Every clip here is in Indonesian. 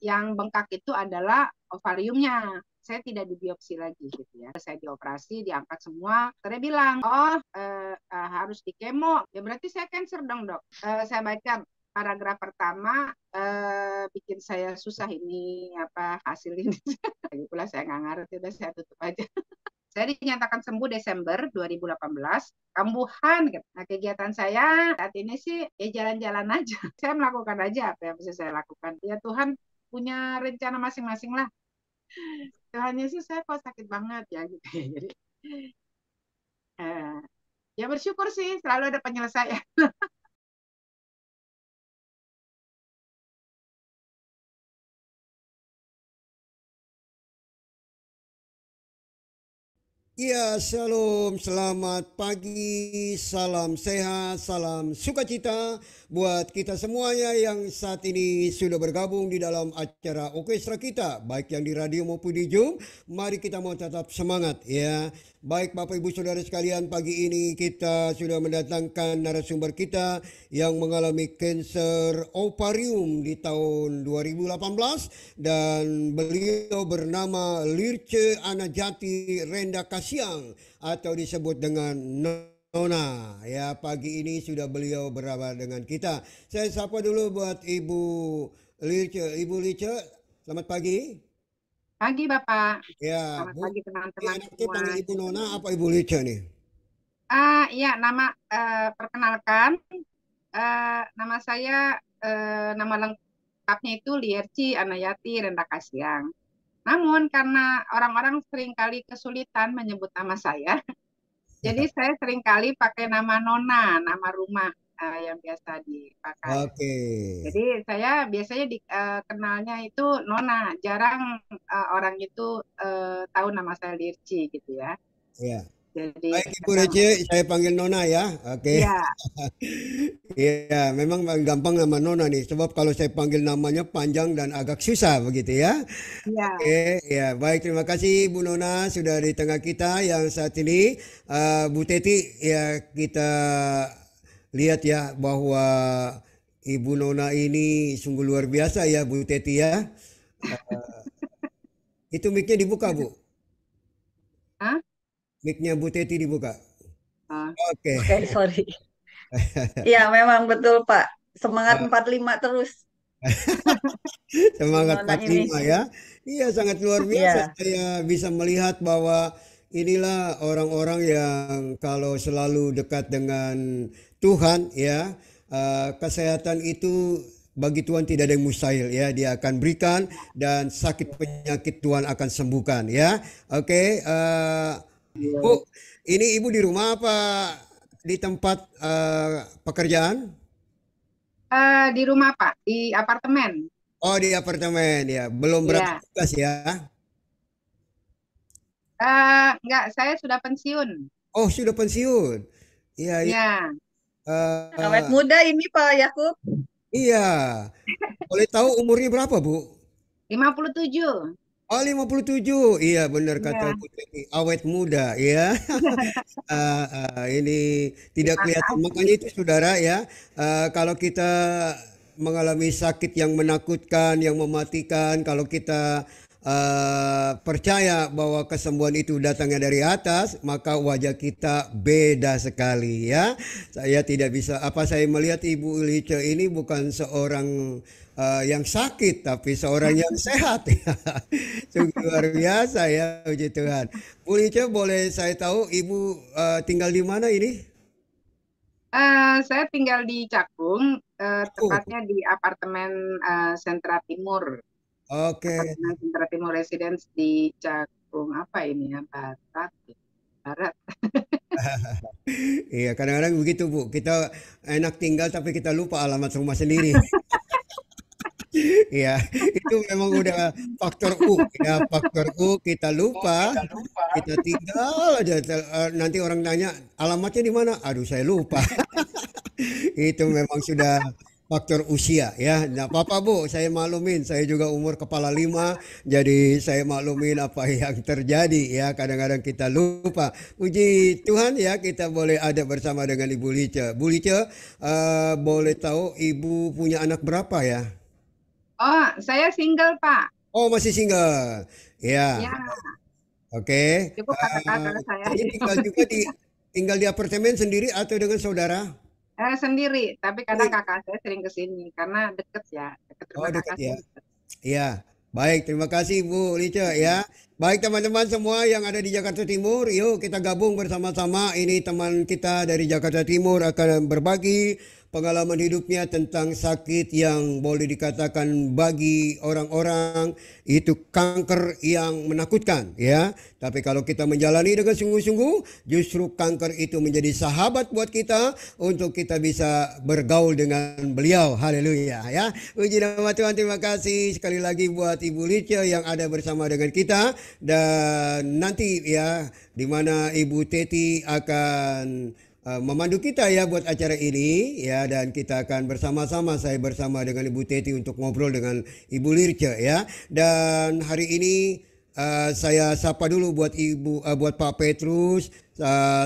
yang bengkak itu adalah ovariumnya. Saya tidak dibiopsi lagi gitu ya. Saya dioperasi, diangkat semua. Dokternya bilang, oh harus di kemo. Ya berarti saya cancer dong dok. Saya baca paragraf pertama bikin saya susah ini apa hasil ini. Lagi pula saya nggak ngerti, udah saya tutup aja. Saya dinyatakan sembuh Desember 2018, kambuhan. Nah, kegiatan saya saat ini sih ya jalan-jalan aja. Saya melakukan aja apa yang bisa saya lakukan. Ya Tuhan punya rencana masing-masing lah. Tuhan Yesus saya kok sakit banget ya gitu. Jadi eh, ya bersyukur sih selalu ada penyelesaian. Ya, shalom, selamat pagi, salam sehat, salam sukacita buat kita semuanya yang saat ini sudah bergabung di dalam acara orkestra kita, baik yang di radio maupun di Zoom. Mari kita mau tetap semangat ya. Baik Bapak Ibu Saudara sekalian, pagi ini kita sudah mendatangkan narasumber kita yang mengalami kanker ovarium di tahun 2018 dan beliau bernama Lirce Anajati Renda Kasiang atau disebut dengan Nona. Ya, pagi ini sudah beliau berada dengan kita. Saya sapa dulu buat Ibu Lirce. Ibu Lirce, selamat pagi. Pagi Bapak, Ya, selamat Bu. pagi Ya, teman-teman nanti semua. panggil Ibu Nona apa Ibu Lirce nih? Iya, nama perkenalkan, nama saya nama lengkapnya itu Lierci Anayati Renda Kasiang. Namun karena orang-orang seringkali kesulitan menyebut nama saya, jadi saya seringkali pakai nama Nona, nama rumah yang biasa dipakai. Oke. Jadi saya biasanya kenalnya itu Nona, jarang orang itu tahu nama saya Lirci gitu ya. Ya. Jadi Baik Ibu Lirce, saya panggil Nona ya. Oke. ya, Iya, memang gampang nama Nona nih. Sebab kalau saya panggil namanya panjang dan agak susah begitu ya. ya. Oke, ya baik. Terima kasih Bu Nona sudah di tengah kita yang saat ini. Bu Teti, ya kita lihat ya bahwa Ibu Nona ini sungguh luar biasa ya Bu Teti ya. Itu mic-nya dibuka Bu. Hah? Mic-nya Bu Teti dibuka. Oh, Oke. Oke, sorry. Ya, memang betul, Pak. Semangat 45 terus, Bu Semangat Nona ini. 45 ya. Iya sangat luar biasa Ya, saya bisa melihat bahwa inilah orang-orang yang kalau selalu dekat dengan Tuhan ya, kesehatan itu bagi Tuhan tidak ada yang mustahil ya, dia akan berikan dan sakit penyakit Tuhan akan sembuhkan ya. Oke, Bu, ini Ibu di rumah apa di tempat pekerjaan? di rumah Pak, di apartemen. Oh di apartemen ya, belum berangkat Ya, tugas ya. enggak, saya sudah pensiun. Oh, sudah pensiun. Iya, iya. Ya, awet Eh, muda ini Pak Yakub. iya. Boleh tahu umurnya berapa, Bu? 57. Oh, 57. Iya, benar kata Ya, Bu Teti. Awet muda, ya. Ini tidak terima kelihatan. Makanya kasih. itu, saudara, ya. Kalau kita mengalami sakit yang menakutkan, yang mematikan, kalau kita percaya bahwa kesembuhan itu datangnya dari atas, maka wajah kita beda sekali ya. Saya tidak bisa apa saya melihat Ibu Lice ini bukan seorang yang sakit tapi seorang yang sehat ya. Sungguh luar biasa ya puji Tuhan. Bu Lice boleh saya tahu Ibu tinggal di mana ini? Saya tinggal di Cakung, Oh, tepatnya di apartemen Sentra Timur. oke. Apartemen Sentra Timur Residence di Cakung, apa ini ya, Barat. Barat. Iya, kadang-kadang begitu Bu. Kita enak tinggal tapi kita lupa alamat rumah sendiri. Iya, itu memang udah faktor U ya, faktor U kita lupa, kita tinggal aja nanti orang tanya alamatnya di mana? Aduh, saya lupa. Itu memang sudah faktor usia ya. Nah, apa-apa Bu, saya maklumin, saya juga umur kepala lima, jadi saya maklumin apa yang terjadi ya. Kadang-kadang kita lupa. Puji Tuhan ya, kita boleh ada bersama dengan Ibu Lice. Bu Lice, boleh tahu Ibu punya anak berapa ya? Oh, saya single, Pak. Oh, masih single. Ya, Ya, oke. cukup kakak-kakak saya Jadi aja. tinggal di apartemen sendiri atau dengan saudara? Sendiri, tapi kadang Sendiri. kakak saya sering ke sini karena deket ya, deket Oh, rumah dekat kakak ya. saya deket. Ya, baik. Terima kasih Bu Lice ya. Baik teman-teman semua yang ada di Jakarta Timur, yuk kita gabung bersama-sama. Ini teman kita dari Jakarta Timur akan berbagi pengalaman hidupnya tentang sakit yang boleh dikatakan bagi orang-orang itu kanker yang menakutkan ya. Tapi kalau kita menjalani dengan sungguh-sungguh, justru kanker itu menjadi sahabat buat kita untuk kita bisa bergaul dengan beliau. Haleluya ya. Puji nama Tuhan, terima kasih sekali lagi buat Ibu Lice yang ada bersama dengan kita, dan nanti ya di mana Ibu Teti akan memandu kita ya buat acara ini ya, dan kita akan bersama-sama, saya bersama dengan Ibu Teti untuk ngobrol dengan Ibu Lice ya. Dan hari ini saya sapa dulu buat buat Pak Petrus.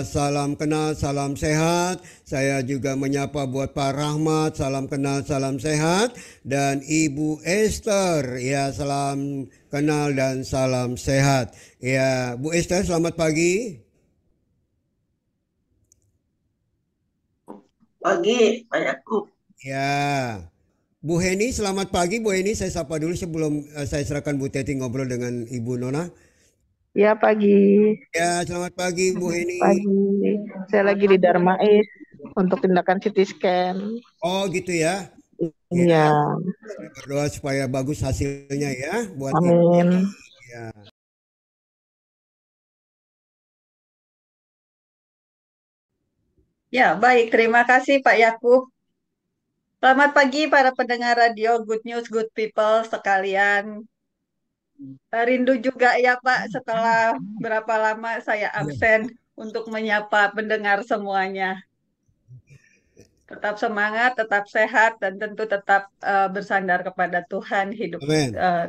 Salam kenal, salam sehat. Saya juga menyapa buat Pak Rahmat, salam kenal, salam sehat. Dan Ibu Esther, ya salam kenal dan salam sehat. Ya, Bu Esther, selamat pagi. Pagi, Pak Yakub. Ya, Bu Heni, selamat pagi Bu Heni. Saya sapa dulu sebelum saya serahkan Bu Teti ngobrol dengan Ibu Nona. Ya pagi, Ya, selamat pagi Bu Heni. pagi. Saya Selamat lagi di pagi, Bu. Darmais untuk tindakan CT scan. Oh gitu ya. Ya, Iya, saya berdoa supaya bagus hasilnya ya buat Ibu. amin. Ya. Ya, baik. Terima kasih Pak Yakub. Selamat pagi para pendengar radio Good News, Good People sekalian. Rindu juga ya Pak setelah berapa lama saya absen untuk menyapa pendengar semuanya. Tetap semangat, tetap sehat, dan tentu tetap bersandar kepada Tuhan, hidup Amin. eh,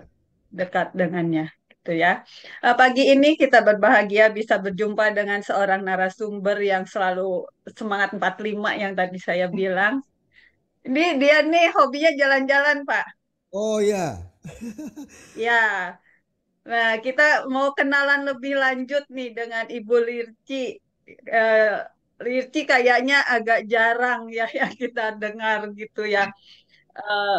dekat dengannya. Gitu ya. Pagi ini kita berbahagia bisa berjumpa dengan seorang narasumber yang selalu semangat 45 yang tadi saya bilang. Ini dia nih hobinya jalan-jalan, Pak. Oh ya. Ya, nah kita mau kenalan lebih lanjut nih dengan Ibu Lirci. Eh, Lirci kayaknya agak jarang ya yang kita dengar gitu ya. Eh,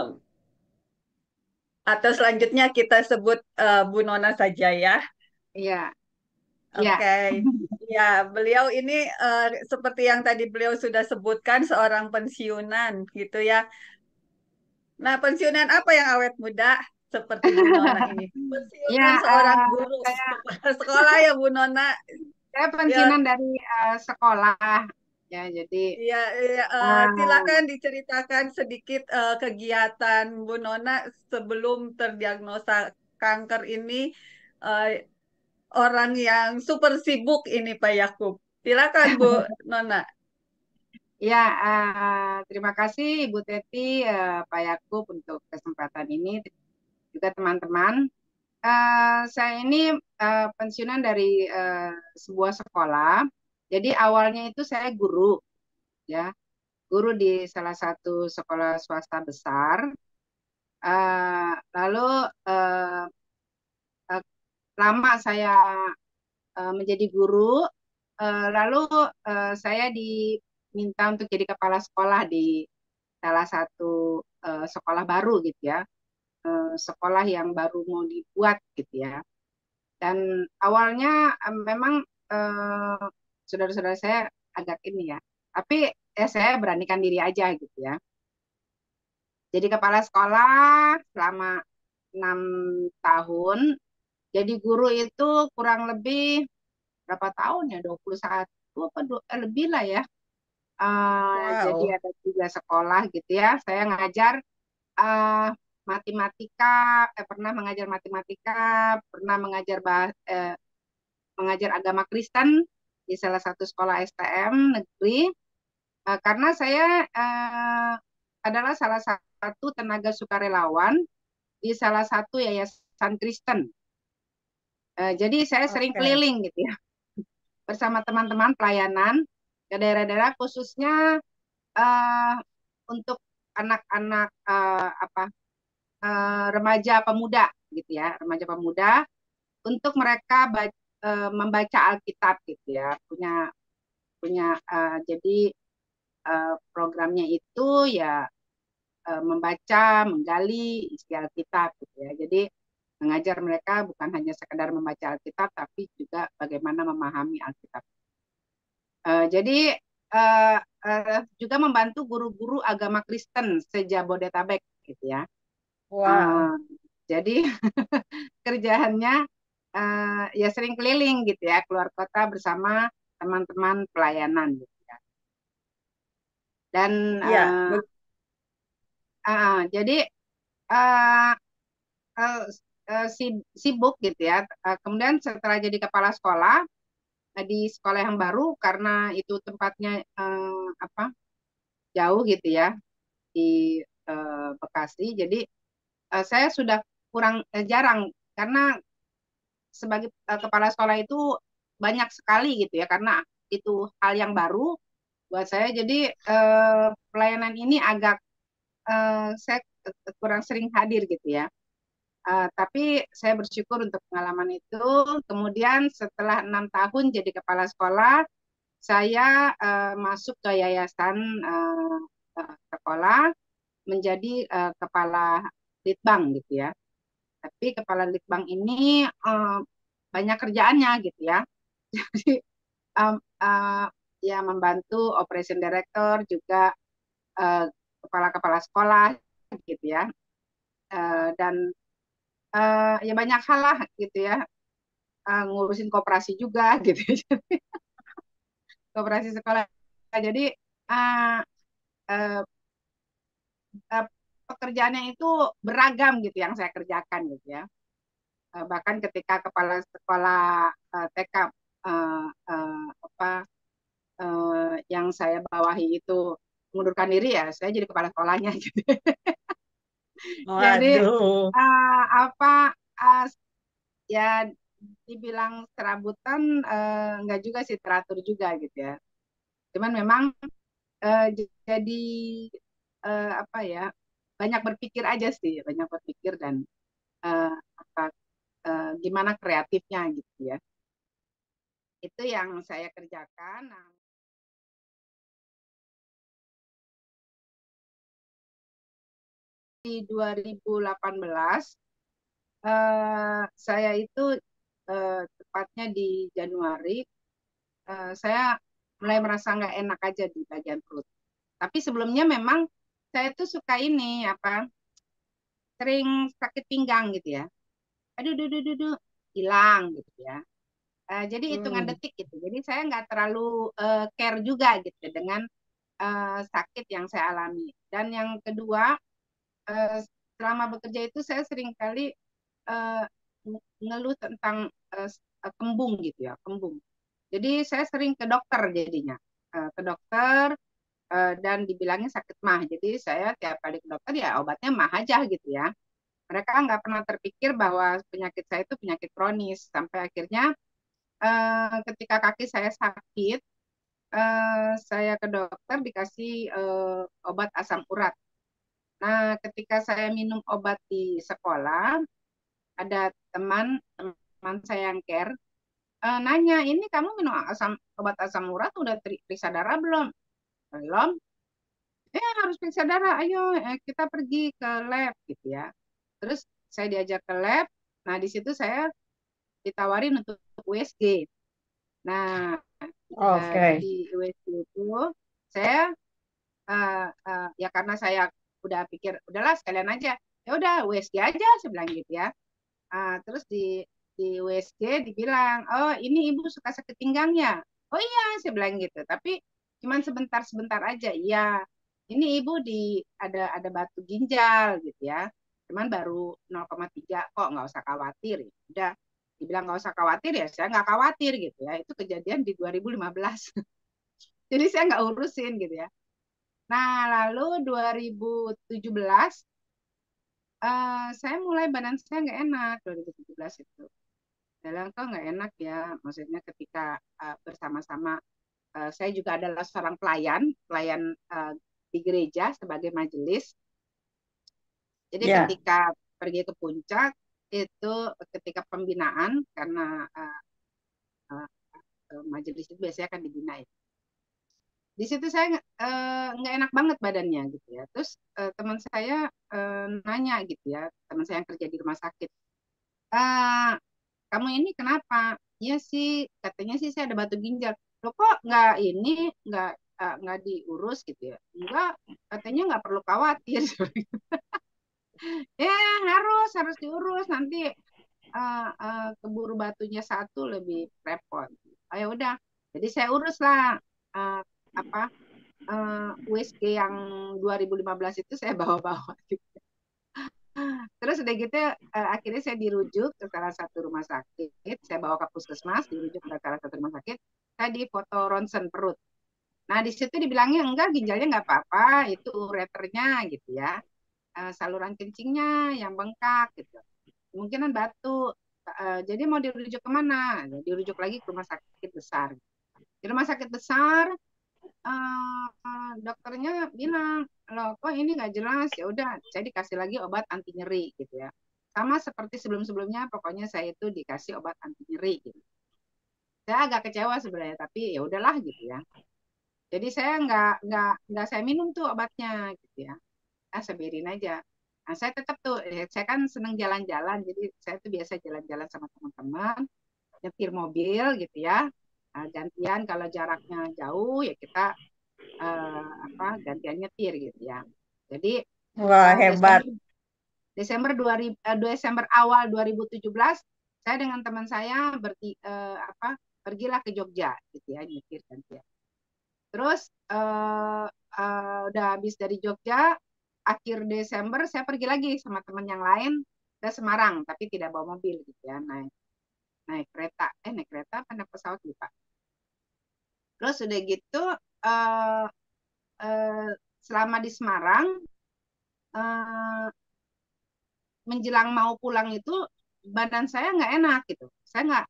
atau selanjutnya kita sebut Bu Nona saja ya. Iya, iya, Oke, ya beliau ini seperti yang tadi beliau sudah sebutkan seorang pensiunan gitu ya. Nah, pensiunan apa yang awet muda seperti Bu Nona ini? iya. Pensiunan seorang guru Saya kepala sekolah ya Bu Nona. saya Ya, pensiunan dari sekolah, ya. Jadi ya, ya, uh, silakan diceritakan sedikit kegiatan Bu Nona sebelum terdiagnosa kanker ini. eh, Orang yang super sibuk ini Pak Yakub. Silakan Bu Nona. ya, terima kasih Ibu Teti, Pak Yakub untuk kesempatan ini, juga teman-teman. Saya ini pensiunan dari sebuah sekolah. Jadi awalnya itu saya guru, ya, guru di salah satu sekolah swasta besar. Lalu eh, eh, lama saya menjadi guru, lalu saya diminta untuk jadi kepala sekolah di salah satu sekolah baru gitu ya, sekolah yang baru mau dibuat gitu ya. Dan awalnya memang eh, saudara-saudara saya agak ini ya, tapi saya beranikan diri aja gitu ya. Jadi kepala sekolah selama 6 tahun, jadi guru itu kurang lebih berapa tahun ya, 21 apa lebih lah ya. Jadi Wow. ada juga sekolah gitu ya. Saya ngajar eh, matematika, pernah mengajar matematika, pernah mengajar agama Kristen di salah satu sekolah STM negeri. Karena saya adalah salah satu tenaga sukarelawan di salah satu yayasan Kristen. Jadi saya sering Oke. keliling gitu ya bersama teman-teman pelayanan ke daerah-daerah, khususnya untuk anak-anak remaja pemuda gitu ya, remaja pemuda untuk mereka membaca Alkitab gitu ya, punya punya jadi programnya itu ya membaca, menggali isi Alkitab gitu ya. Jadi mengajar mereka bukan hanya sekedar membaca Alkitab, tapi juga bagaimana memahami Alkitab. Jadi juga membantu guru-guru agama Kristen se-Jabodetabek gitu ya. Wow. Jadi kerjaannya ya sering keliling gitu ya, keluar kota bersama teman-teman pelayanan gitu ya. Dan Ya, jadi uh, sibuk gitu ya. Kemudian setelah jadi kepala sekolah di sekolah yang baru karena itu tempatnya jauh gitu ya di Bekasi. Jadi saya sudah kurang jarang karena sebagai kepala sekolah itu banyak sekali gitu ya karena itu hal yang baru buat saya. Jadi pelayanan ini agak saya kurang sering hadir gitu ya. Tapi saya bersyukur untuk pengalaman itu. Kemudian setelah 6 tahun jadi kepala sekolah, saya masuk ke yayasan sekolah menjadi kepala litbang gitu ya. Tapi kepala litbang ini banyak kerjaannya gitu ya. Jadi ya membantu operation director juga kepala-kepala sekolah gitu ya. Dan ya banyak hal lah gitu ya, ngurusin koperasi juga gitu ya. Koperasi sekolah. Jadi uh, uh, uh, pekerjaannya itu beragam gitu yang saya kerjakan gitu ya. Bahkan ketika kepala sekolah TK yang saya bawahi itu mengundurkan diri ya, saya jadi kepala sekolahnya gitu. Jadi waduh. apa ya dibilang serabutan enggak juga sih, teratur juga gitu ya. Cuman memang jadi apa ya, banyak berpikir aja sih, banyak berpikir dan apa gimana kreatifnya gitu ya. Itu yang saya kerjakan. Nah, di 2018 saya itu tepatnya di Januari saya mulai merasa nggak enak aja di bagian perut. Tapi sebelumnya memang saya tuh suka ini apa, sering sakit pinggang gitu ya. Aduh, duh, duh, duh, duh, hilang gitu ya. Jadi hitungan Hmm. detik gitu. Jadi saya nggak terlalu care juga gitu dengan sakit yang saya alami. Dan yang kedua, selama bekerja itu saya sering kali uh, ngeluh tentang kembung gitu ya, kembung. Jadi saya sering ke dokter jadinya, ke dokter dan dibilangnya sakit mah. Jadi saya tiap kali ke dokter ya obatnya mah aja gitu ya. Mereka nggak pernah terpikir bahwa penyakit saya itu penyakit kronis. Sampai akhirnya ketika kaki saya sakit, saya ke dokter dikasih obat asam urat. Nah, ketika saya minum obat di sekolah, ada teman saya yang care nanya, ini kamu minum obat asam urat udah periksa darah belum? Belum. Harus periksa darah. Ayo kita pergi ke lab gitu ya. Terus saya diajak ke lab. Nah, di situ saya ditawarin untuk USG. Nah, Oke. di USG itu saya ya karena saya udah pikir udahlah sekalian aja. Ya udah USG aja saya bilang gitu ya. Terus di USG dibilang, oh ini ibu suka sakit pinggangnya. Oh iya, saya bilang gitu. Tapi cuman sebentar-sebentar aja. Iya, ini ibu ada batu ginjal gitu ya. Cuman baru 0,3 kok, nggak usah khawatir. Udah dibilang nggak usah khawatir ya, saya nggak khawatir gitu ya. Itu kejadian di 2015. Jadi saya nggak urusin gitu ya. Nah, lalu 2017 saya mulai badan saya nggak enak 2017 itu. Dalam kok nggak enak ya, maksudnya ketika bersama-sama saya juga adalah seorang pelayan di gereja sebagai majelis. Jadi Ya. ketika pergi ke puncak itu ketika pembinaan karena majelis itu biasanya akan dibina ya. Di situ saya nggak enak banget badannya gitu ya. Terus teman saya nanya gitu ya, teman saya yang kerja di rumah sakit, "Eh, kamu ini kenapa?" "Iya sih, katanya sih saya ada batu ginjal." "Loh kok nggak diurus gitu ya?" "Enggak, katanya nggak perlu khawatir." Ya harus diurus nanti keburu batunya satu lebih repot. Oh ya udah, jadi saya urus lah apa USG yang 2015 itu saya bawa-bawa. Terus udah gitu akhirnya saya dirujuk ke salah satu rumah sakit, saya bawa ke puskesmas, dirujuk ke salah satu rumah sakit, saya di foto ronsen perut. Nah di situ dibilangnya enggak, ginjalnya nggak apa-apa, itu ureternya gitu ya, saluran kencingnya yang bengkak gitu, kemungkinan batu. Jadi mau dirujuk kemana? Dirujuk lagi ke rumah sakit besar. Di rumah sakit besar dokternya bilang, loh kok ini nggak jelas. Ya udah, saya dikasih lagi obat anti nyeri gitu ya, sama seperti sebelum-sebelumnya, pokoknya saya itu dikasih obat anti nyeri gitu. Saya agak kecewa sebenarnya, tapi ya udahlah gitu ya. Jadi saya nggak saya minum tuh obatnya gitu ya, saya biarin aja. Nah saya tetap tuh saya kan seneng jalan-jalan, jadi saya tuh biasa jalan-jalan sama teman-teman, nyetir mobil gitu ya. Nah, gantian kalau jaraknya jauh ya kita gantian nyetir gitu ya. Jadi Wah, hebat. Desember awal 2017 saya dengan teman saya pergilah ke Jogja gitu ya, nyetir gantian. Terus udah habis dari Jogja, akhir Desember saya pergi lagi sama teman yang lain ke Semarang, tapi tidak bawa mobil gitu ya, naik kereta, naik kereta apa naik pesawat lupa. Terus udah gitu selama di Semarang menjelang mau pulang itu badan saya nggak enak gitu, saya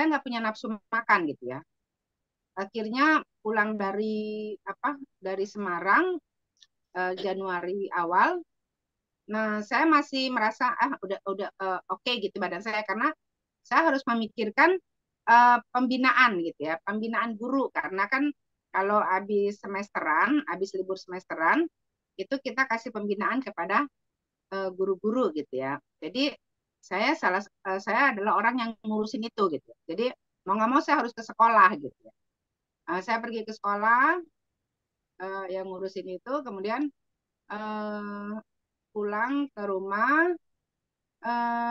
nggak punya nafsu makan gitu ya. Akhirnya pulang dari Semarang Januari awal. Nah saya masih merasa udah oke gitu badan saya, karena saya harus memikirkan pembinaan gitu ya, pembinaan guru, karena kan kalau habis libur semesteran itu kita kasih pembinaan kepada guru-guru gitu ya. Jadi saya adalah orang yang ngurusin itu gitu. Jadi mau nggak mau saya harus ke sekolah gitu ya. Saya pergi ke sekolah yang ngurusin itu, kemudian pulang ke rumah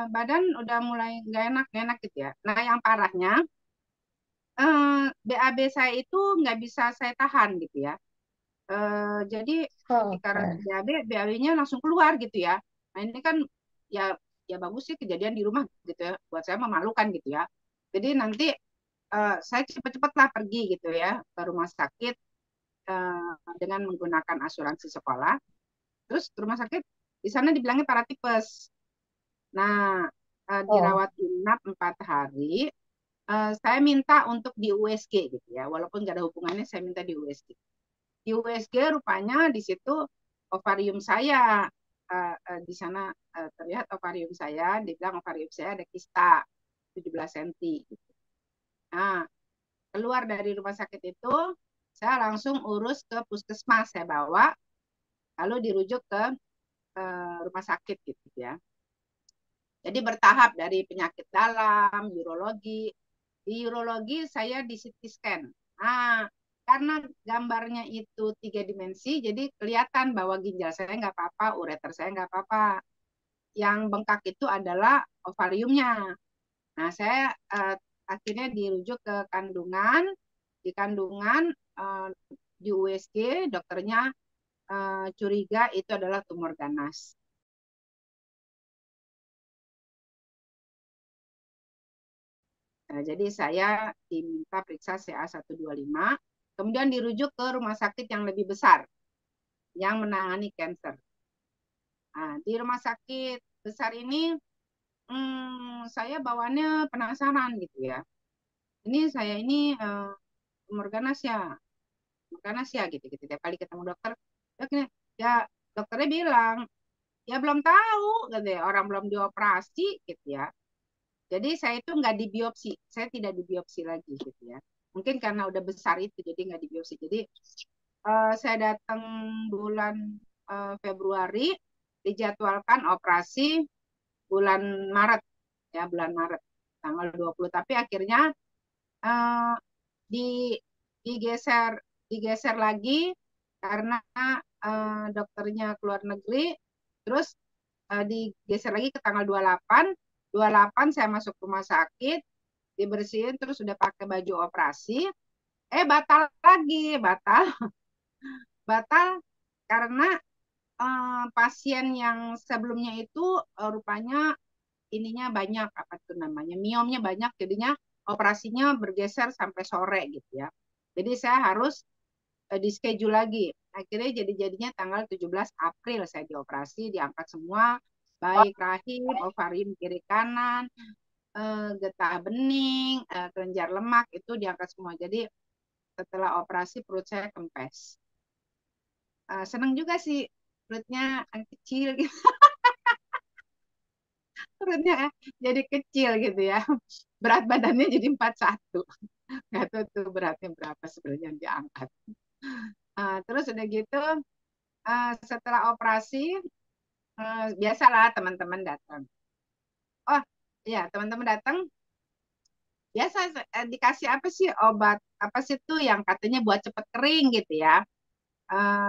badan udah mulai nggak enak gitu ya. Nah yang parahnya BAB saya itu nggak bisa saya tahan gitu ya. Jadi ketika BAB-nya langsung keluar gitu ya. Nah ini kan ya bagus sih kejadian di rumah gitu ya. Buat saya memalukan gitu ya. Jadi nanti saya cepet-cepet lah pergi gitu ya ke rumah sakit dengan menggunakan asuransi sekolah. Terus rumah sakit di sana dibilangnya paratipes. Nah dirawat inap 4 hari. Saya minta untuk di USG gitu ya, walaupun nggak ada hubungannya, saya minta di USG. Di USG rupanya di situ ovarium saya di sana terlihat ovarium saya, dibilang ovarium saya ada kista 17 cm gitu. Nah, keluar dari rumah sakit itu saya langsung urus ke puskesmas, saya bawa lalu dirujuk ke rumah sakit gitu ya. Jadi bertahap dari penyakit dalam, urologi. Di urologi saya di CT scan. Nah, karena gambarnya itu 3 dimensi, jadi kelihatan bahwa ginjal saya nggak apa-apa, ureter saya nggak apa-apa. Yang bengkak itu adalah ovariumnya. Nah, saya akhirnya dirujuk ke kandungan. Di kandungan di USG dokternya curiga itu adalah tumor ganas. Nah, jadi saya diminta periksa CA125, kemudian dirujuk ke rumah sakit yang lebih besar, yang menangani kanker. Nah, di rumah sakit besar ini, saya bawaannya penasaran gitu ya. Saya ini tumor ganas ya gitu. Tiap kali ketemu dokter, ya dokternya bilang, ya belum tahu gitu ya, orang belum dioperasi gitu ya. Jadi saya itu nggak dibiopsi, saya tidak dibiopsi lagi gitu ya. Mungkin karena udah besar itu jadi nggak dibiopsi. Jadi saya datang bulan Februari, dijadwalkan operasi bulan Maret ya, bulan Maret tanggal 20. Tapi akhirnya eh, di digeser digeser lagi karena dokternya keluar negeri, terus digeser lagi ke tanggal 28. 28 saya masuk rumah sakit, dibersihin, terus sudah pakai baju operasi, batal lagi, batal karena pasien yang sebelumnya itu rupanya ininya banyak, apa tuh namanya, miomnya banyak, jadinya operasinya bergeser sampai sore gitu ya. Jadi saya harus di schedule lagi. Akhirnya jadinya tanggal 17 April saya dioperasi, diangkat semua, baik rahim, ovarium kiri kanan, getah bening, kelenjar lemak itu diangkat semua. Jadi setelah operasi perut saya kempes. Seneng juga sih, perutnya kecil gitu. Perutnya jadi kecil gitu ya. Berat badannya jadi 41. Nggak tahu tuh beratnya berapa sebenarnya yang diangkat. Terus udah gitu, setelah operasi, biasalah teman-teman datang. Oh ya, teman-teman datang, biasa dikasih apa sih, obat apa sih tuh yang katanya buat cepet kering gitu ya.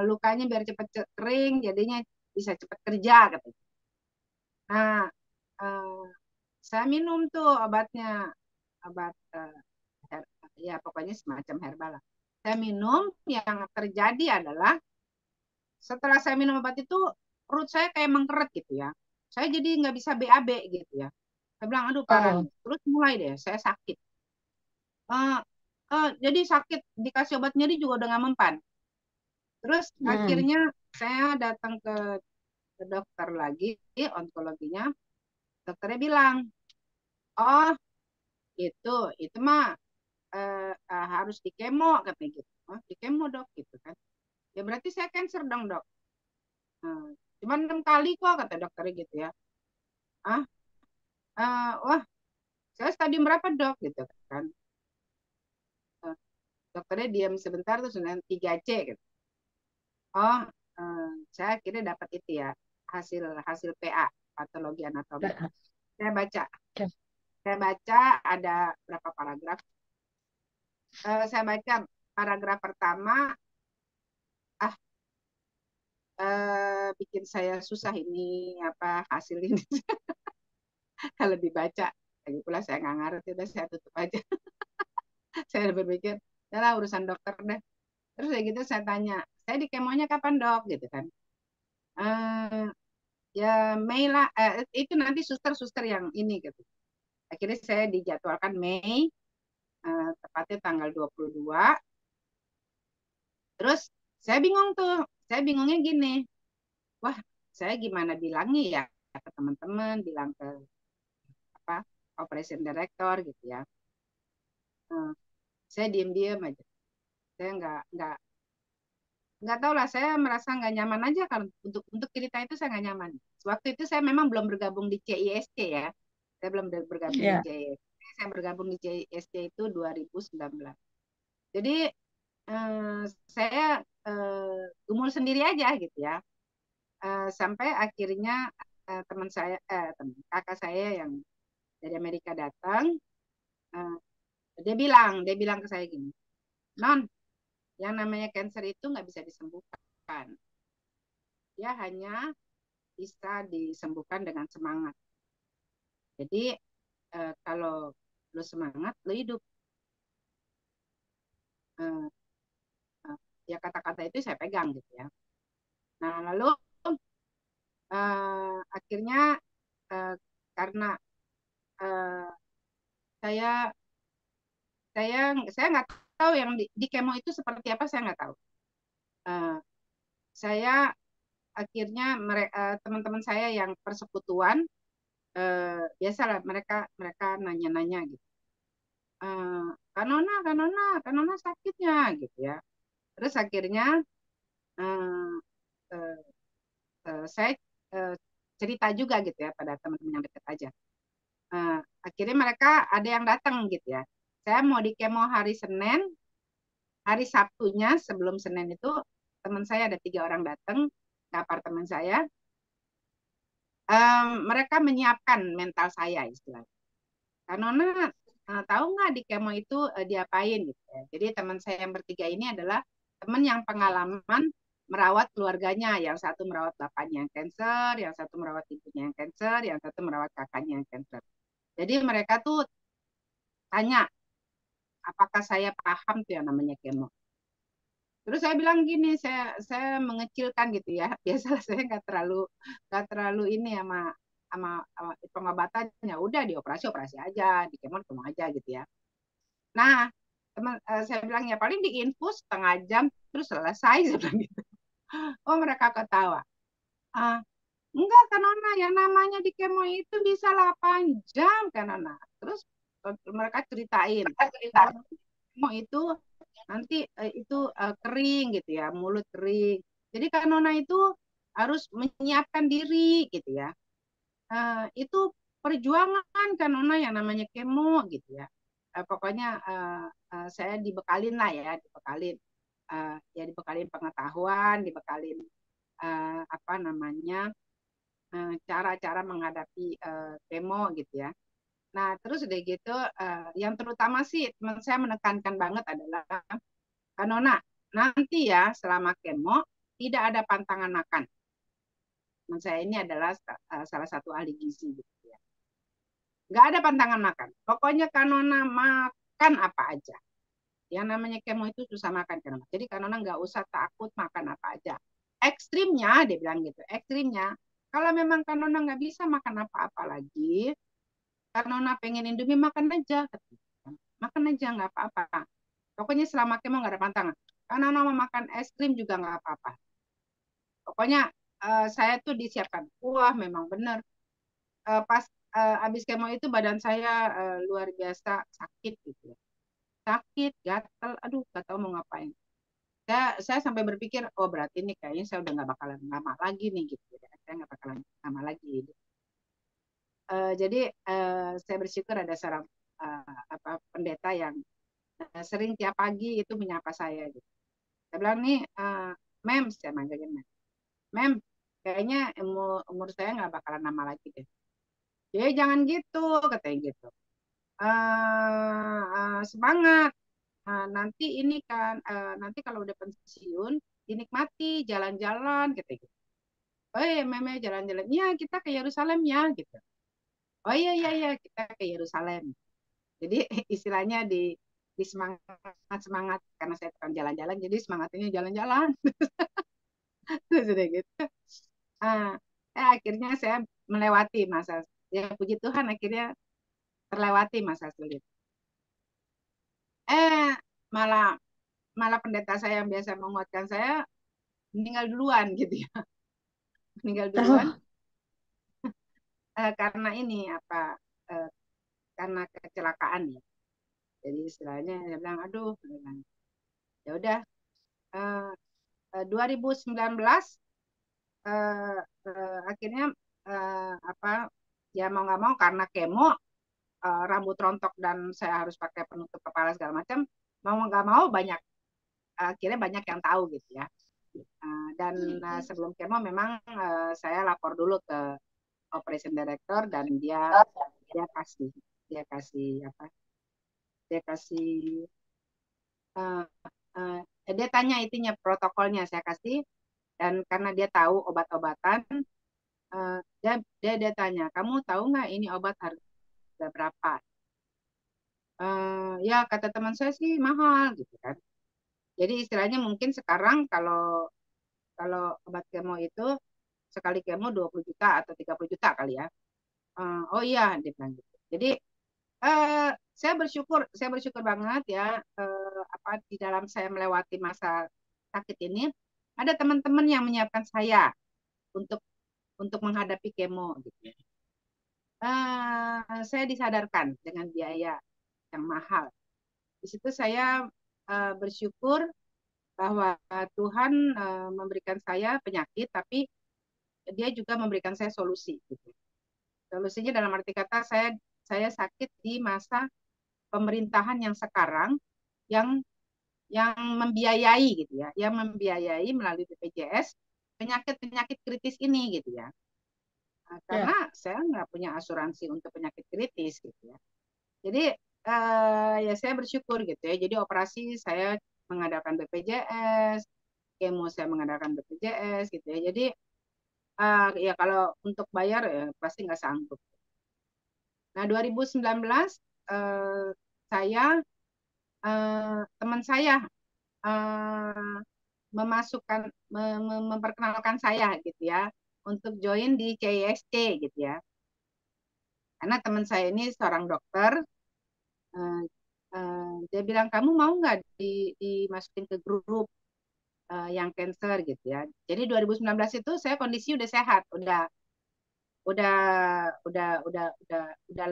Lukanya biar cepet kering, jadinya bisa cepet kerja gitu. Nah, eh, saya minum tuh obatnya, obat ya pokoknya semacam herbal lah. Saya minum, yang terjadi adalah setelah saya minum obat itu perut saya kayak mengkeret gitu ya. Saya jadi nggak bisa BAB gitu ya. Saya bilang aduh parah Oh, nih. Terus mulai deh saya sakit. Eh, jadi sakit, dikasih obat nyeri juga udah nggak mempan. Terus hmm. akhirnya saya datang ke dokter lagi, onkologinya. Dokternya bilang, oh itu mah harus di kemo katanya gitu. Oh, di kemo dok gitu kan. Ya berarti saya cancer dong dok. Nah, cuman 6 kali kok kata dokternya gitu ya. Ah, wah saya stadium berapa dok gitu kan. Eh, Dokternya diam sebentar terus 3C gitu. Oh, saya akhirnya dapat itu ya, hasil hasil PA, patologi anatomi. Nah, Saya baca, oke. saya baca ada berapa paragraf. Saya baca paragraf pertama, ah bikin saya susah ini apa hasil ini. Kalau dibaca, lagi pula saya nggak ngerti, udah saya tutup aja. Saya berpikir, adalah urusan dokter deh. Terus kayak gitu saya tanya, saya di kemonya kapan dok gitu kan? Eh, ya Mei lah, itu nanti suster-suster yang ini gitu. Akhirnya saya dijadwalkan Mei, tepatnya tanggal 22. Terus saya bingung tuh, saya bingungnya gini, wah saya gimana bilangnya ya ke teman-teman, bilang ke apa operation director gitu ya. Eh, saya diem-diem aja, saya nggak tahu lah, saya merasa nggak nyaman aja kalau untuk cerita itu saya nggak nyaman. Waktu itu saya memang belum bergabung di CISC ya, saya belum bergabung di Ya, CISC, saya bergabung di CISC itu 2019. Jadi saya gumul sendiri aja gitu ya. Sampai akhirnya teman saya, kakak saya yang dari Amerika datang, eh, dia bilang ke saya gini, non, yang namanya cancer itu nggak bisa disembuhkan, dia hanya bisa disembuhkan dengan semangat. Jadi kalau lu semangat, lu hidup. Eh, ya kata-kata itu saya pegang gitu ya. Nah lalu akhirnya eh, karena eh, saya saya saya nggak tahu yang di kemo itu seperti apa, saya nggak tahu. Eh, saya akhirnya teman-teman saya yang persekutuan, biasalah mereka mereka nanya-nanya gitu. Eh, Kanona, Kanona, Kanona sakitnya gitu ya. Terus akhirnya eh, eh, saya cerita juga gitu ya pada teman-teman yang dekat aja. Akhirnya mereka ada yang datang gitu ya. Saya mau di kemo hari Senin, hari Sabtunya sebelum Senin itu teman saya ada 3 orang datang ke apartemen saya. Mereka menyiapkan mental saya istilahnya. Karena tahu nggak di kemo itu diapain gitu ya. Jadi teman saya yang bertiga ini adalah teman yang pengalaman merawat keluarganya. Yang satu merawat bapaknya yang cancer, yang satu merawat ibunya yang cancer, yang satu merawat kakaknya yang cancer. Jadi mereka tuh tanya, apakah saya paham tuh yang namanya kemo. Terus saya bilang gini, saya mengecilkan gitu ya. Biasalah saya nggak terlalu ini sama pengobatannya. Udah dioperasi aja, di kemo aja gitu ya. Nah, saya bilang ya paling diinfus setengah jam terus selesai, saya bilang gitu. Oh, mereka ketawa. Enggak kan Nona, yang namanya di kemo itu bisa 8 jam kan Nona. Terus mereka ceritain, kemo itu nanti itu kering gitu ya, mulut kering. Jadi kan Nona itu harus menyiapkan diri gitu ya. Itu perjuangan kan Nona yang namanya kemo gitu ya. Pokoknya saya dibekalin lah ya, dibekalin pengetahuan, dibekalin apa namanya cara-cara menghadapi kemo gitu ya. Nah terus udah gitu, yang terutama sih teman saya menekankan banget adalah, Nona nanti ya selama kemo tidak ada pantangan makan. Teman saya ini adalah salah satu ahli gizi gitu ya. Nggak ada pantangan makan. Pokoknya Nona makan apa aja. Yang namanya kemo itu susah makan kan. Jadi Nona nggak usah takut makan apa aja. Ekstrimnya, dia bilang gitu, ekstrimnya kalau memang Nona nggak bisa makan apa-apa lagi, Nona pengen Indomie makan aja, makan aja nggak apa-apa. Pokoknya selama kemo nggak ada pantangan. Karena Nona mau makan es krim juga nggak apa-apa. Pokoknya saya tuh disiapkan. Wah memang benar. Pas habis kemo itu badan saya luar biasa sakit gitu ya. Sakit, gatal, aduh nggak tahu mau ngapain. Saya sampai berpikir, oh berarti ini kayaknya saya udah nggak bakalan lama lagi nih gitu ya. Saya nggak bakalan lama lagi. Jadi saya bersyukur ada seorang pendeta yang sering tiap pagi itu menyapa saya. Gitu. Saya bilang nih, Mem, saya manggilnya Mem, kayaknya umur saya nggak bakalan lama lagi deh. Ya jangan gitu, katanya gitu. Semangat. Nanti ini kan, nanti kalau udah pensiun, dinikmati jalan-jalan, gitu. Oh iya, Meme jalan-jalan. Iya, kita ke Yerusalem ya, gitu. Oh iya, iya, iya, kita ke Yerusalem. Jadi istilahnya di semangat karena saya tukang jalan-jalan, jadi semangatnya jalan-jalan. Sudah gitu. Akhirnya saya melewati masa, ya puji Tuhan akhirnya terlewati masa sulit. Malah malah pendeta saya yang biasa menguatkan saya meninggal duluan gitu ya. Meninggal duluan karena ini karena kecelakaan ya. Jadi istilahnya saya bilang aduh, ya udah 2019 akhirnya ya mau nggak mau karena kemo rambut rontok dan saya harus pakai penutup kepala segala macam, mau nggak mau akhirnya banyak yang tahu gitu ya. Dan sebelum kemo memang saya lapor dulu ke operation director dan dia dia tanya intinya protokolnya saya kasih, dan karena dia tahu obat-obatan, dia tanya, kamu tahu nggak ini obat harga berapa? Ya kata teman saya sih mahal gitu kan. Jadi istilahnya mungkin sekarang kalau obat kemo itu sekali kemo 20 juta atau 30 juta kali ya. Oh iya, dia bilang gitu. Jadi saya bersyukur banget ya di dalam saya melewati masa sakit ini ada teman-teman yang menyiapkan saya untuk menghadapi kemo gitu ya. Saya disadarkan dengan biaya yang mahal. Di situ saya bersyukur bahwa Tuhan memberikan saya penyakit, tapi dia juga memberikan saya solusi gitu. Solusinya dalam arti kata saya sakit di masa pemerintahan yang sekarang yang membiayai gitu ya, yang membiayai melalui BPJS penyakit-penyakit kritis ini gitu ya. Karena saya nggak punya asuransi untuk penyakit kritis gitu ya. Jadi ya saya bersyukur gitu ya. Jadi operasi saya mengadakan BPJS, kemo saya mengadakan BPJS gitu ya. Jadi ya kalau untuk bayar ya pasti nggak sanggup. Nah 2019 saya teman saya memperkenalkan saya gitu ya untuk join di CISC gitu ya. Karena teman saya ini seorang dokter, dia bilang kamu mau nggak dimasukin ke grup yang cancer gitu ya. Jadi 2019 itu saya kondisi udah sehat, udah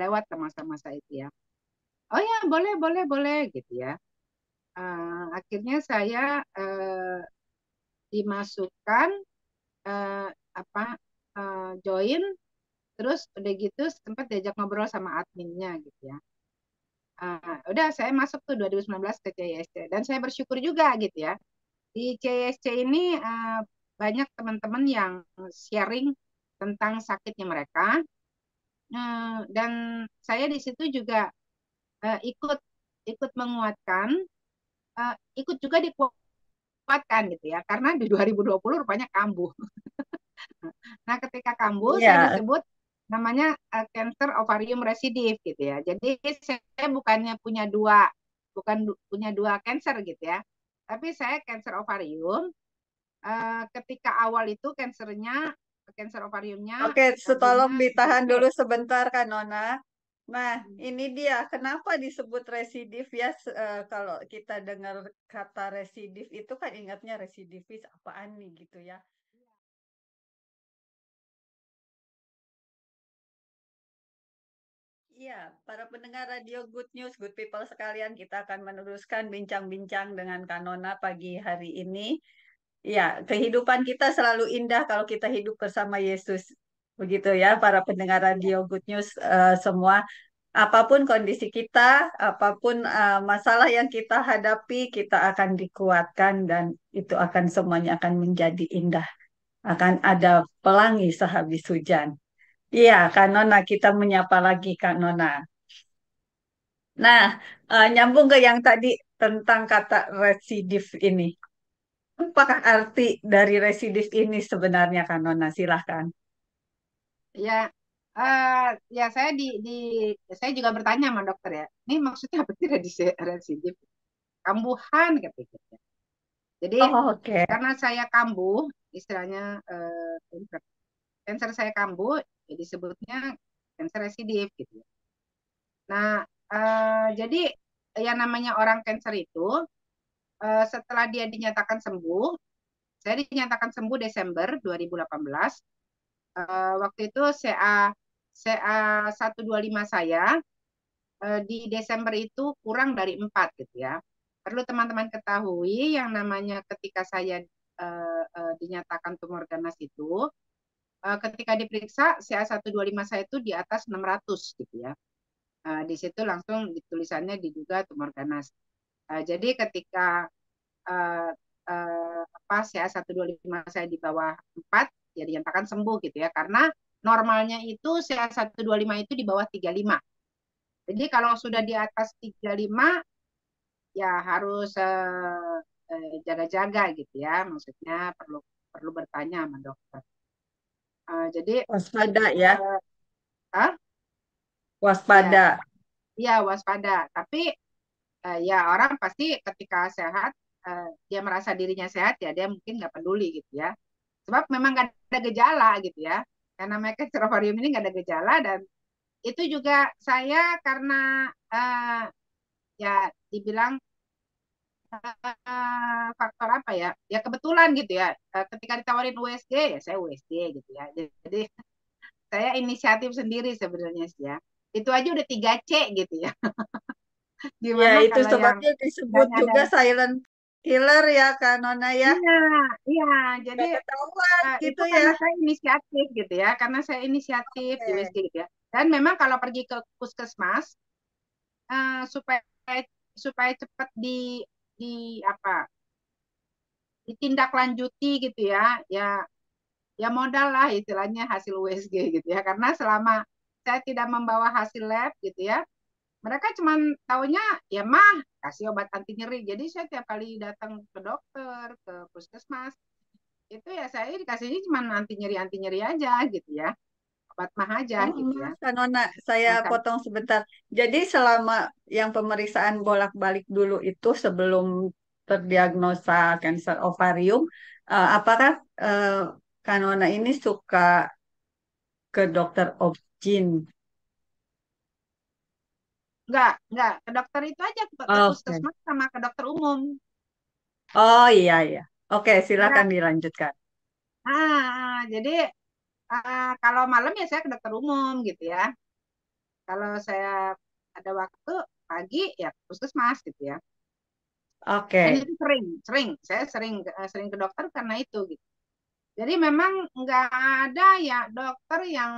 lewat ke masa-masa itu ya. Oh ya boleh gitu ya. Akhirnya saya dimasukkan join, terus udah gitu sempat diajak ngobrol sama adminnya gitu ya. Udah saya masuk tuh 2019 ke CISC dan saya bersyukur juga gitu ya. Di CISC ini banyak teman-teman yang sharing tentang sakitnya mereka, dan saya di situ juga ikut menguatkan, ikut juga dikuatkan gitu ya, karena di 2020 rupanya kambuh. Nah ketika kambuh saya disebut namanya cancer ovarium residif gitu ya. Jadi saya bukan punya dua cancer gitu ya, tapi saya cancer ovarium. Ketika awal itu cancer ovariumnya. Oke, tolong ditahan dulu sebentar Kak Nona. Nah, ini dia kenapa disebut residif ya. Kalau kita dengar kata residif itu kan ingatnya residivis apaan nih gitu ya. Iya, para pendengar radio Good News, Good People sekalian, kita akan meneruskan bincang-bincang dengan Kak Nona pagi hari ini. Ya, kehidupan kita selalu indah kalau kita hidup bersama Yesus. Begitu ya, para pendengar radio Good News semua. Apapun kondisi kita, apapun masalah yang kita hadapi, kita akan dikuatkan dan itu akan semuanya akan menjadi indah. Akan ada pelangi sehabis hujan. Iya, Kak Nona, kita menyapa lagi Kak Nona. Nah, nyambung ke yang tadi tentang kata residif ini. Apakah arti dari residif ini sebenarnya, Kak Nona? Silahkan. Ya, ya saya juga bertanya sama dokter ya. Ini maksudnya apa sih residif? Kambuhan katanya. Jadi karena saya kambuh, istilahnya cancer saya kambuh, jadi disebutnya cancer residif gitu. Nah, jadi yang namanya orang cancer itu setelah dia dinyatakan sembuh, saya dinyatakan sembuh Desember 2018. Waktu itu CA 125 saya di Desember itu kurang dari 4 gitu ya. Perlu teman-teman ketahui yang namanya ketika saya dinyatakan tumor ganas itu, ketika diperiksa CA 125 saya itu di atas 600 gitu ya. Di situ langsung ditulisannya diduga tumor ganas. Jadi ketika CA 125 saya di bawah 4, ya dinyatakan sembuh gitu ya. Karena normalnya itu CA 125 itu di bawah 35. Jadi kalau sudah di atas 35 ya harus jaga-jaga gitu ya. Maksudnya perlu bertanya sama dokter. Jadi waspada ya. Waspada. Iya, waspada. Tapi ya orang pasti ketika sehat, dia merasa dirinya sehat ya dia mungkin nggak peduli gitu ya. Sebab memang nggak ada gejala gitu ya. Karena mereka cancer ovarium ini nggak ada gejala, dan itu juga saya karena ya dibilang faktor apa ya? Ya kebetulan gitu ya. Ketika ditawarin USG ya saya USG gitu ya. Jadi saya inisiatif sendiri sebenarnya sih ya. Itu aja udah 3C gitu ya. Ya, itu sebabnya disebut juga silent killer ya Kak Nona ya. Iya, iya. Jadi Udah ketahuan itu gitu ya. karena saya inisiatif gitu ya, karena saya inisiatif di Oke. USG gitu ya. Dan memang kalau pergi ke puskesmas supaya supaya cepat di apa ditindaklanjuti gitu ya, ya modal lah istilahnya hasil USG gitu ya. Karena selama saya tidak membawa hasil lab gitu ya, mereka cuma taunya ya mah kasih obat anti nyeri. Jadi saya tiap kali datang ke dokter, ke puskesmas, itu ya saya dikasihnya cuma anti nyeri aja gitu ya, obat mah aja Oh, gitu ya. maaf Kak Nona, saya Nah, potong sebentar. Jadi selama yang pemeriksaan bolak-balik dulu itu sebelum terdiagnosa kanker ovarium, apakah eh, Kak Nona ini suka ke dokter obgyn? enggak ke dokter itu aja, ke Oke. puskesmas sama ke dokter umum. Oh iya iya. Oke, Ya, silakan dilanjutkan. jadi kalau malam ya saya ke dokter umum gitu ya. Kalau saya ada waktu pagi ya ke puskesmas gitu ya. Dan Oke. itu saya sering ke dokter karena itu gitu. Jadi memang nggak ada ya dokter yang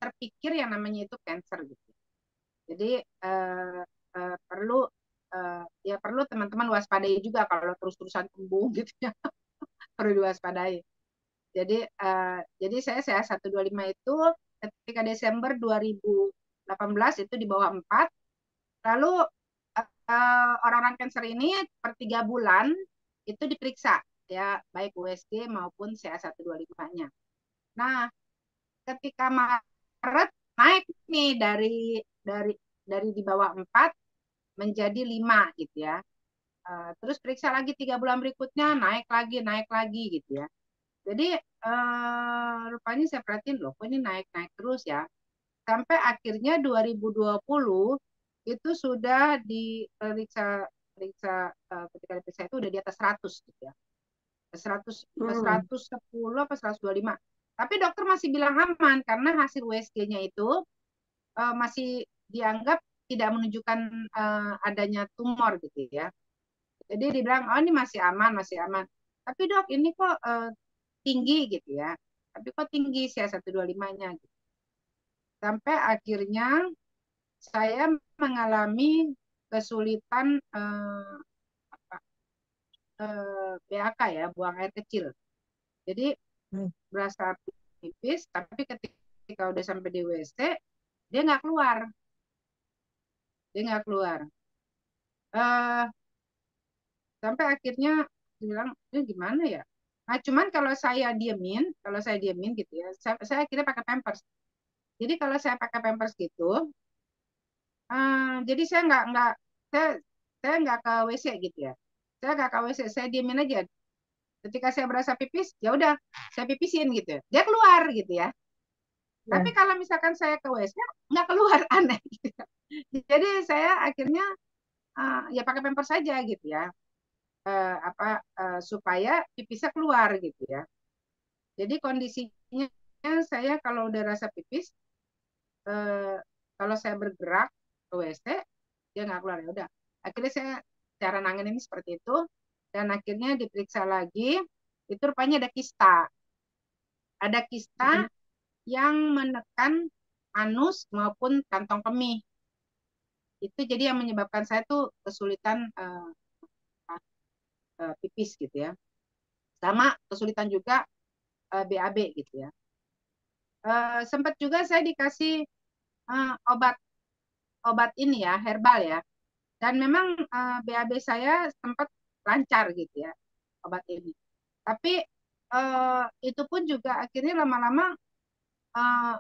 terpikir yang namanya itu cancer gitu. Jadi perlu ya perlu teman-teman waspadai juga kalau terus-terusan tumbuh gitu ya, perlu diwaspadai. Jadi saya 125 itu ketika Desember 2018 itu di bawah 4. Lalu orang-orang cancer ini per 3 bulan itu diperiksa ya, baik USG maupun CA125-nya. Nah, ketika Maret naik nih dari di bawah 4 menjadi 5 gitu ya. Terus periksa lagi 3 bulan berikutnya naik lagi gitu ya. Jadi rupanya saya perhatiin loh, kok ini naik terus ya. Sampai akhirnya 2020 itu sudah diperiksa periksa ketika diperiksa itu udah di atas 100 gitu ya. 100 Hmm. 110 apa 125. Tapi dokter masih bilang aman karena hasil USG-nya itu masih dianggap tidak menunjukkan adanya tumor gitu ya. Jadi dibilang oh ini masih aman, masih aman. Tapi dok ini kok tinggi gitu ya. Tapi kok tinggi CA125-nya gitu. Sampai akhirnya saya mengalami kesulitan BAK ya, buang air kecil. Jadi Hmm. berasa pipis, tapi ketika udah sampai di WC, dia nggak keluar. Dia nggak keluar. Eh, Sampai akhirnya bilang, ini gimana ya? Nah, cuman kalau saya diemin gitu ya, saya akhirnya pakai Pampers. Jadi kalau saya pakai Pampers gitu, jadi saya saya nggak ke WC gitu ya. Saya nggak ke WC, saya diemin aja. Ketika saya berasa pipis, ya udah saya pipisin gitu ya. Dia keluar gitu ya. Tapi Ya. kalau misalkan saya ke WC nggak keluar aneh gitu. Jadi saya akhirnya ya pakai pampers saja gitu ya. Supaya pipisnya keluar gitu ya. Jadi kondisinya saya kalau udah rasa pipis eh, kalau saya bergerak ke WC dia nggak keluar ya udah. Akhirnya saya cara nanganin ini seperti itu dan akhirnya diperiksa lagi itu rupanya ada kista. Ada kista Hmm. yang menekan anus maupun kantong kemih. Itu jadi yang menyebabkan saya tuh kesulitan pipis gitu ya. Sama kesulitan juga BAB gitu ya. Sempat juga saya dikasih obat obat ini ya, herbal ya. Dan memang BAB saya sempat lancar gitu ya, obat ini. Tapi itu pun juga akhirnya lama-lama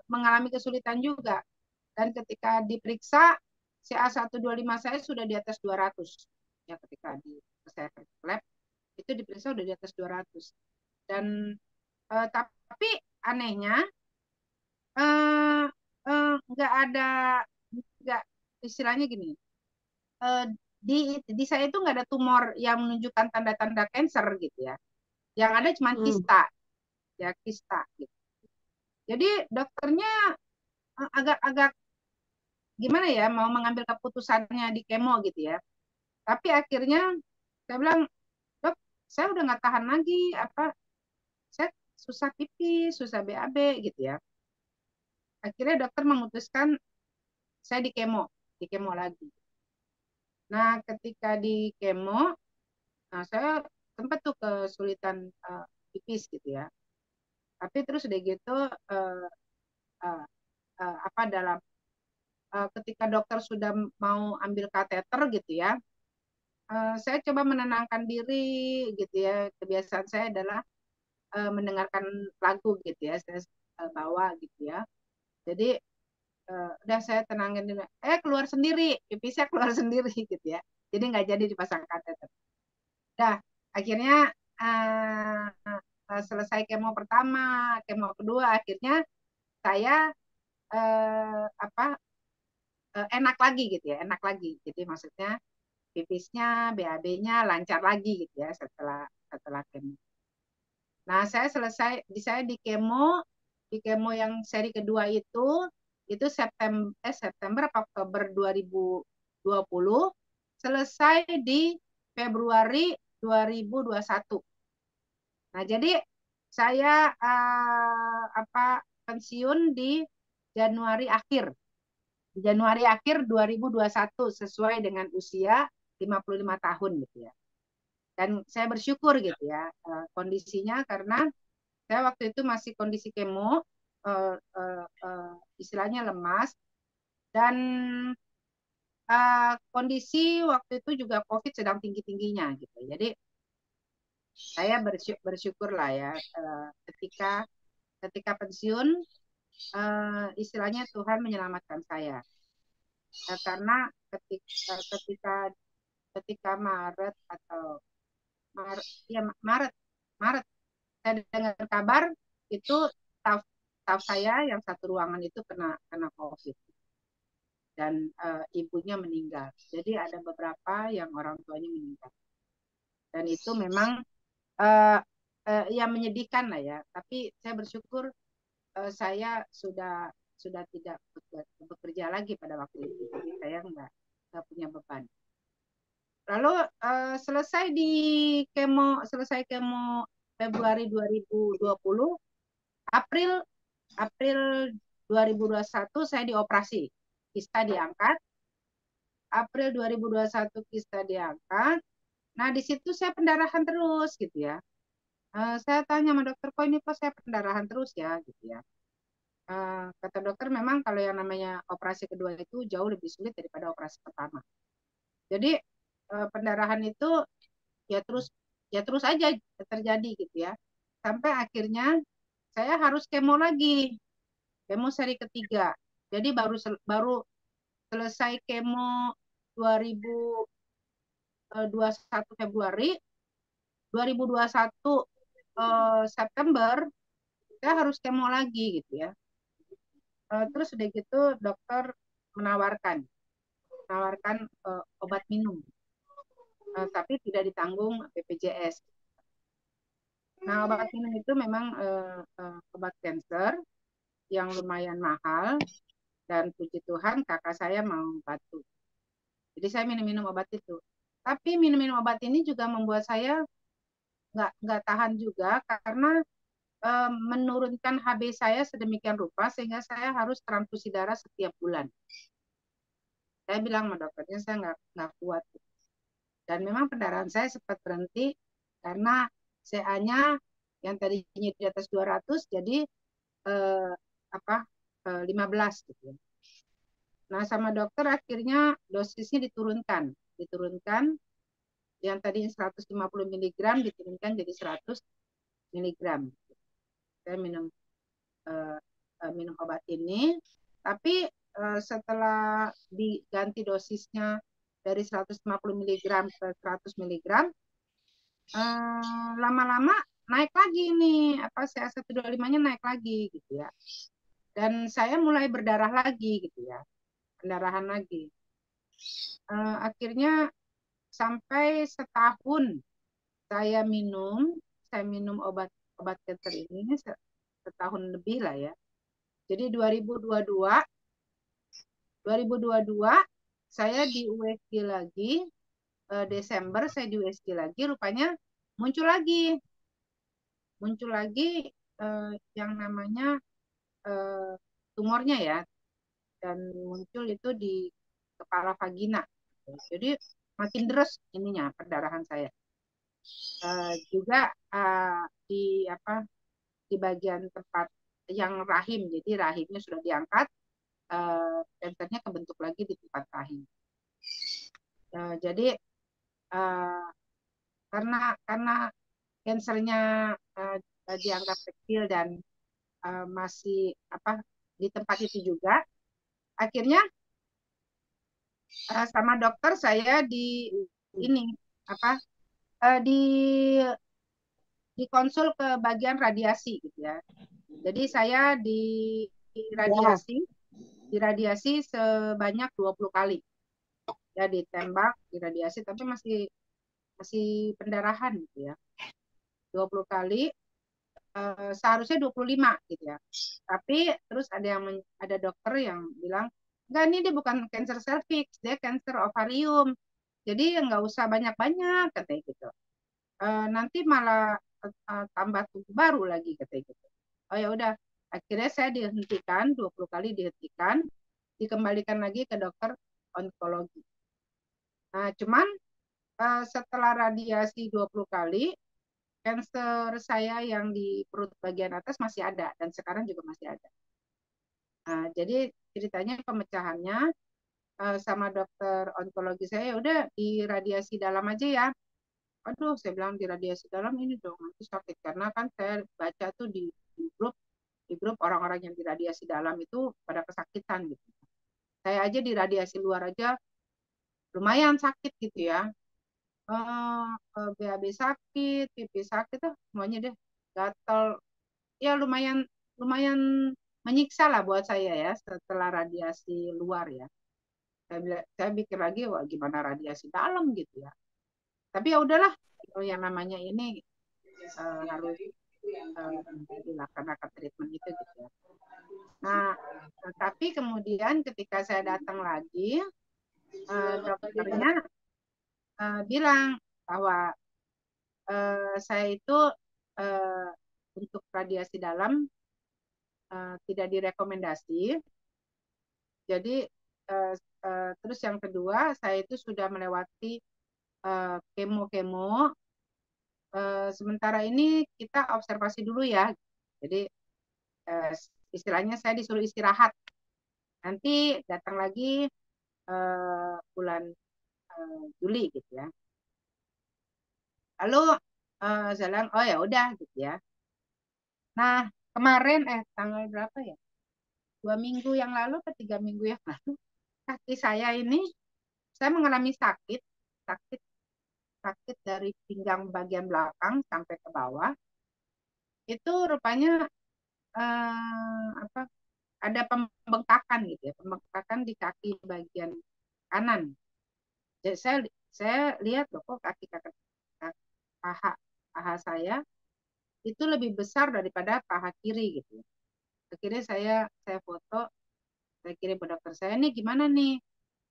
mengalami kesulitan juga. Dan ketika diperiksa CA125 saya sudah di atas 200. Ya ketika saya ke lab itu diperiksa sudah di atas 200. Dan tapi anehnya eh, nggak ada nggak istilahnya gini. eh, di saya itu nggak ada tumor yang menunjukkan tanda-tanda kanker gitu ya. Yang ada cuma Hmm. kista, ya kista gitu. Jadi dokternya agak-agak gimana ya mau mengambil keputusannya di kemo gitu ya. Tapi akhirnya saya bilang saya udah nggak tahan lagi, saya susah pipis, susah BAB gitu ya. Akhirnya dokter memutuskan saya di kemo lagi. Nah, ketika di kemo, nah saya sempat tuh kesulitan pipis gitu ya. Tapi terus udah gitu dalam ketika dokter sudah mau ambil kateter gitu ya, saya coba menenangkan diri gitu ya. Kebiasaan saya adalah mendengarkan lagu gitu ya, saya bawa gitu ya. Jadi udah saya tenangin dulu, keluar sendiri, pipisnya keluar sendiri gitu ya. Jadi nggak jadi dipasang kateter. Nah, akhirnya selesai kemo pertama, kemo kedua, akhirnya saya enak lagi gitu ya, enak lagi. Jadi maksudnya pipisnya, BAB-nya lancar lagi gitu ya setelah kemo. Nah, saya di kemo yang seri kedua itu September atau Oktober 2020, selesai di Februari 2021. Nah, jadi saya pensiun di Januari akhir 2021 sesuai dengan usia 55 tahun gitu ya. Dan saya bersyukur gitu ya kondisinya, karena saya waktu itu masih kondisi kemo, istilahnya lemas, dan kondisi waktu itu juga COVID sedang tinggi-tingginya gitu. Jadi saya bersyukur lah ya ketika pensiun, istilahnya Tuhan menyelamatkan saya. Karena ketika Maret saya dengar kabar itu staff saya yang satu ruangan itu kena COVID dan ibunya meninggal. Jadi ada beberapa yang orang tuanya meninggal. Dan itu memang ya menyedihkan lah ya. Tapi saya bersyukur saya sudah tidak bekerja lagi pada waktu itu. Jadi saya nggak punya beban. Lalu selesai kemo Februari 2020, April 2021 saya dioperasi, kista diangkat. April 2021 kista diangkat. Nah, di situ saya pendarahan terus gitu ya. Saya tanya sama dokter, kok saya pendarahan terus ya gitu ya. Kata dokter memang kalau yang namanya operasi kedua itu jauh lebih sulit daripada operasi pertama. Jadi pendarahan itu ya terus aja terjadi gitu ya. Sampai akhirnya saya harus kemo lagi. Kemo seri ketiga. Jadi baru selesai kemo 2021 Februari, 2021 September saya harus kemo lagi gitu ya. Terus udah gitu dokter menawarkan obat minum, tapi tidak ditanggung BPJS. Nah, obat minum itu memang obat kanker yang lumayan mahal, dan puji Tuhan kakak saya mau bantu. Jadi saya minum obat itu. Tapi minum obat ini juga membuat saya nggak tahan juga, karena menurunkan HB saya sedemikian rupa sehingga saya harus transfusi darah setiap bulan. Saya bilang sama dokternya saya nggak kuat. Dan memang pendarahan saya sempat berhenti karena CA-nya yang tadinya di atas 200 jadi 15 gitu. Nah, sama dokter akhirnya dosisnya diturunkan yang tadinya 150 mg diturunkan jadi 100 mg. Saya minum obat ini, tapi setelah diganti dosisnya dari 150 mg ke 100 mg, lama-lama naik lagi nih, CA125-nya naik lagi gitu ya. Dan saya mulai berdarah lagi gitu ya, pendarahan lagi. Akhirnya sampai setahun saya minum obat kanker ini, setahun lebih lah ya. Jadi 2022 saya di USG lagi, Desember saya di USG lagi, rupanya muncul lagi yang namanya tumornya ya, dan muncul itu di kepala vagina. Jadi makin deres ininya perdarahan saya. Juga di bagian tempat yang rahim, jadi rahimnya sudah diangkat, kankernya kebentuk lagi di tempat rahim. Jadi karena kansernya dianggap kecil dan masih di tempat itu juga, akhirnya sama dokter saya di konsul ke bagian radiasi gitu ya. Jadi saya diradiasi sebanyak 20 kali. Ya ditembak, diradiasi, tapi masih pendarahan gitu ya. 20 kali, seharusnya 25 gitu ya. Tapi terus ada dokter yang bilang, enggak, ini dia bukan kanker serviks, dia kanker ovarium. Jadi nggak usah banyak-banyak katanya gitu. Nanti malah tambah tubuh baru lagi katanya gitu. Oh ya udah, akhirnya saya dihentikan 20 kali, dihentikan, dikembalikan lagi ke dokter onkologi. Nah, cuman setelah radiasi 20 kali, kanker saya yang di perut bagian atas masih ada, dan sekarang juga masih ada. Nah, jadi ceritanya pemecahannya sama dokter onkologi saya, udah di radiasi dalam aja ya. Aduh, saya bilang di radiasi dalam ini dong, nanti sakit. Karena kan saya baca tuh di grup orang-orang yang di radiasi dalam itu pada kesakitan gitu. Saya aja di radiasi luar aja lumayan sakit gitu ya. BAB sakit, pipi sakit, semuanya deh gatal. Ya lumayan menyiksa lah buat saya ya setelah radiasi luar ya. Saya pikir lagi, wah gimana radiasi dalam gitu ya. Tapi ya udahlah, yang namanya ini harus dilaksanakan treatment itu gitu ya. Nah, tapi kemudian ketika saya datang lagi, dokternya bilang bahwa saya itu untuk radiasi dalam tidak direkomendasi. Jadi terus yang kedua, saya itu sudah melewati kemo. Sementara ini kita observasi dulu ya. Jadi istilahnya saya disuruh istirahat. Nanti datang lagi bulan Juli gitu ya. Lalu saya bilang, oh ya udah gitu ya. Nah, kemarin tanggal berapa ya? 2 minggu yang lalu atau 3 minggu yang lalu, kaki saya ini saya mengalami sakit dari pinggang bagian belakang sampai ke bawah. Itu rupanya ada pembengkakan gitu ya, pembengkakan di kaki bagian kanan. Jadi saya lihat loh, kok kaki paha saya itu lebih besar daripada paha kiri gitu. Akhirnya saya foto, saya kirim ke dokter saya, nih gimana nih,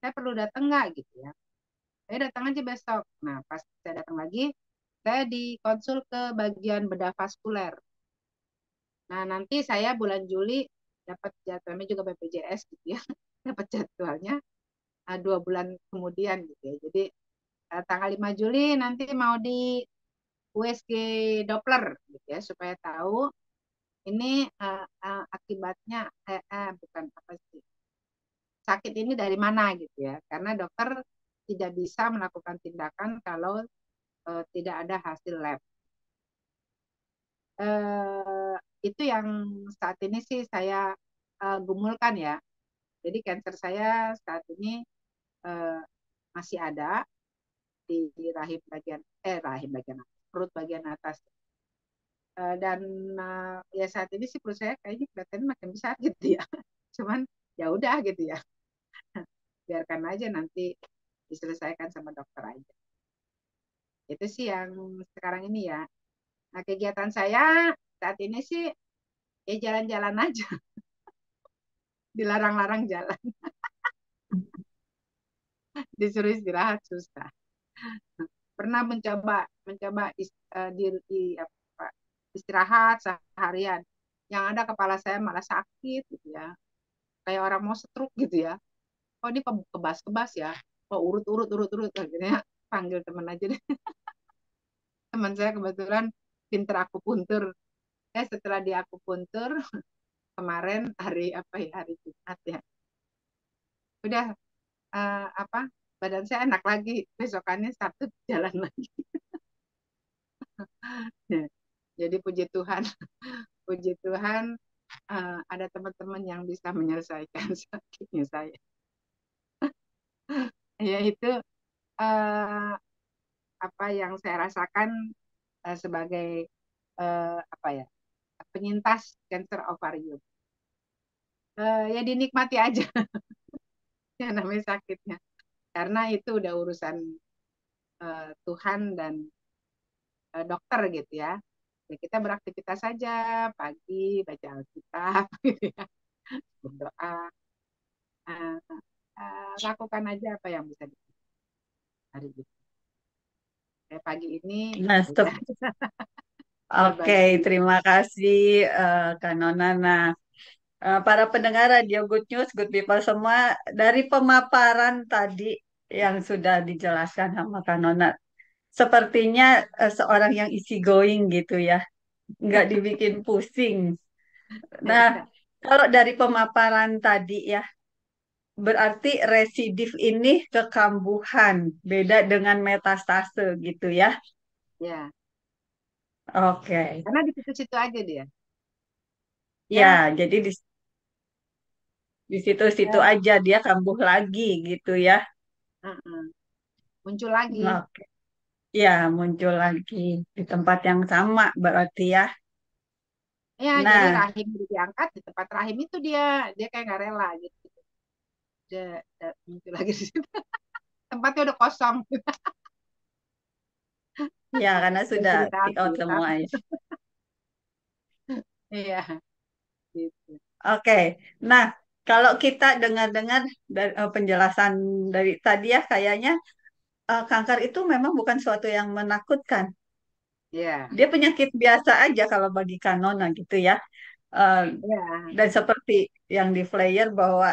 saya perlu datang nggak gitu ya. Saya datang aja besok. Nah, pas saya datang lagi, saya dikonsul ke bagian bedah vaskuler. Nah, nanti saya bulan Juli dapat jadwalnya juga BPJS gitu ya. Dapat jadwalnya 2 bulan kemudian gitu ya. Jadi tanggal 5 Juli nanti mau di USG Doppler gitu ya, supaya tahu ini akibatnya bukan apa sih, sakit ini dari mana gitu ya. Karena dokter tidak bisa melakukan tindakan kalau tidak ada hasil lab. Itu yang saat ini sih saya gumulkan ya. Jadi kanker saya saat ini masih ada di rahim bagian perut bagian atas. Dan ya saat ini sih perut saya kayaknya kelihatannya makin besar gitu ya. Cuman ya udah gitu ya. Biarkan aja, nanti diselesaikan sama dokter aja. Itu sih yang sekarang ini ya. Nah, kegiatan saya saat ini sih ya jalan-jalan aja. Dilarang-larang jalan. Disuruh istirahat susah. pernah mencoba mencoba apa, istirahat seharian. Yang ada kepala saya malah sakit gitu ya. Kayak orang mau stroke gitu ya. Oh ini kebas-kebas ya. Oh urut. Akhirnya panggil teman aja deh. Teman saya kebetulan pinter akupuntur. Setelah di akupuntur kemarin hari apa ya, hari Jumat ya. Udah apa, badan saya enak lagi. Besokannya Sabtu jalan lagi. Jadi puji Tuhan, puji Tuhan ada teman-teman yang bisa menyelesaikan sakitnya saya. Yaitu apa yang saya rasakan sebagai apa ya, penyintas kanker ovarium. Ya dinikmati aja yang namanya sakitnya, karena itu udah urusan Tuhan dan dokter gitu ya. Ya kita beraktivitas saja, pagi baca Alkitab, gitu ya, berdoa, lakukan aja apa yang bisa hari ini. Pagi ini Nah, udah Oke, berbagi. terima kasih Kak Nona. Nah, para pendengar Radio Good News, Good People semua, dari pemaparan tadi yang sudah dijelaskan sama Kak Nona, sepertinya seorang yang easy going gitu ya, nggak dibikin pusing. Nah, kalau dari pemaparan tadi ya, berarti residif ini kekambuhan, beda dengan metastase gitu ya. Ya, Oke. karena di situ-situ aja dia. Ya, Ya, jadi di situ-situ eh, aja dia kambuh lagi gitu ya. muncul lagi. Oke. Ya, muncul lagi di tempat yang sama berarti ya. Ya, jadi Nah, rahim diangkat di tempat rahim itu dia kayak nggak rela gitu. Dia muncul lagi di situ. Tempatnya udah kosong. ya karena Udah sudah cerita take out Alkitab. semua ya. Iya, gitu. Oke. Nah, kalau kita dengar-dengar dari penjelasan dari tadi ya kayaknya kanker itu memang bukan suatu yang menakutkan. Iya, Dia penyakit biasa aja kalau bagi Kanona gitu ya. Eh, iya. dan seperti yang di flyer bahwa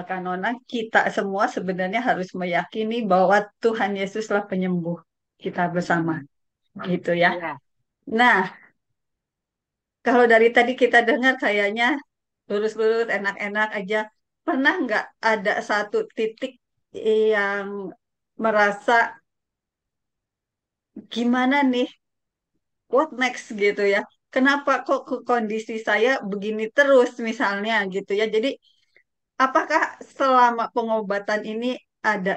Kanona kita semua sebenarnya harus meyakini bahwa Tuhan Yesuslah penyembuh kita bersama gitu ya. Iya. Nah, kalau dari tadi kita dengar kayaknya lurus-lurus enak-enak aja. Pernah nggak ada satu titik yang merasa gimana nih, what next gitu ya? Kenapa kok kondisi saya begini terus misalnya gitu ya? Jadi apakah selama pengobatan ini ada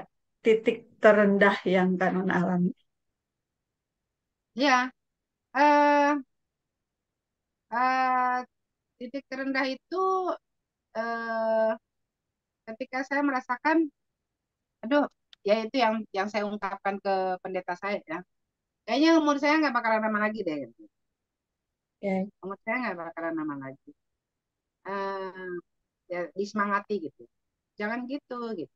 titik terendah yang Kanon alami? Iya. Eh, eh, titik terendah itu eh, ketika saya merasakan, aduh, ya itu yang saya ungkapkan ke pendeta saya ya. Kayaknya umur saya nggak bakalan lama lagi deh. Oke. Umur saya nggak bakalan lama lagi. Eh, Ya disemangati gitu. Jangan gitu gitu.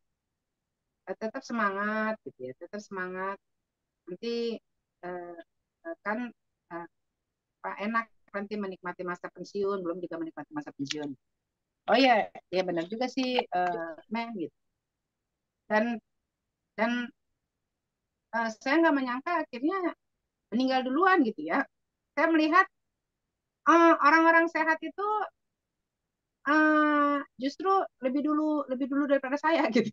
Tetap semangat gitu ya. Tetap semangat. Nanti eh, kan eh, Pak enak nanti menikmati masa pensiun, belum juga menikmati masa pensiun. Oh ya, ya benar juga sih, Meng gitu. Dan saya nggak menyangka akhirnya meninggal duluan gitu ya. Saya melihat orang-orang sehat itu justru lebih dulu daripada saya gitu.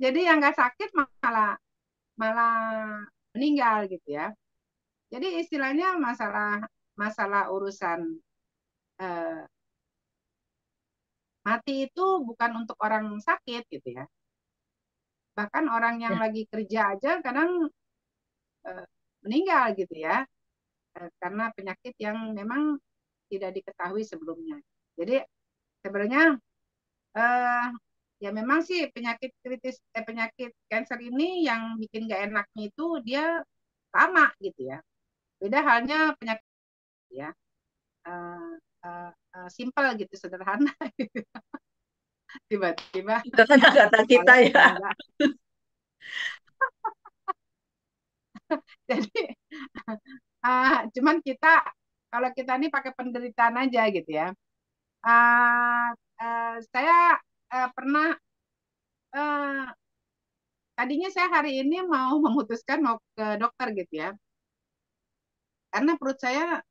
Jadi yang nggak sakit malah malah meninggal gitu ya. Jadi istilahnya masalah masalah urusan eh, mati itu bukan untuk orang sakit gitu ya. Bahkan orang yang Ya. lagi kerja aja kadang eh, meninggal gitu ya, karena penyakit yang memang tidak diketahui sebelumnya. Jadi sebenarnya eh, ya memang sih penyakit kritis, penyakit kanker ini yang bikin gak enaknya itu dia lama gitu ya. Beda halnya penyakit ya, eh, simple gitu, sederhana. Tiba-tiba Itu kan kata kita oleh ya. tetangga Jadi cuman kita kalau kita ini pakai penderitaan aja gitu ya. Saya pernah tadinya saya hari ini mau memutuskan mau ke dokter gitu ya, karena perut saya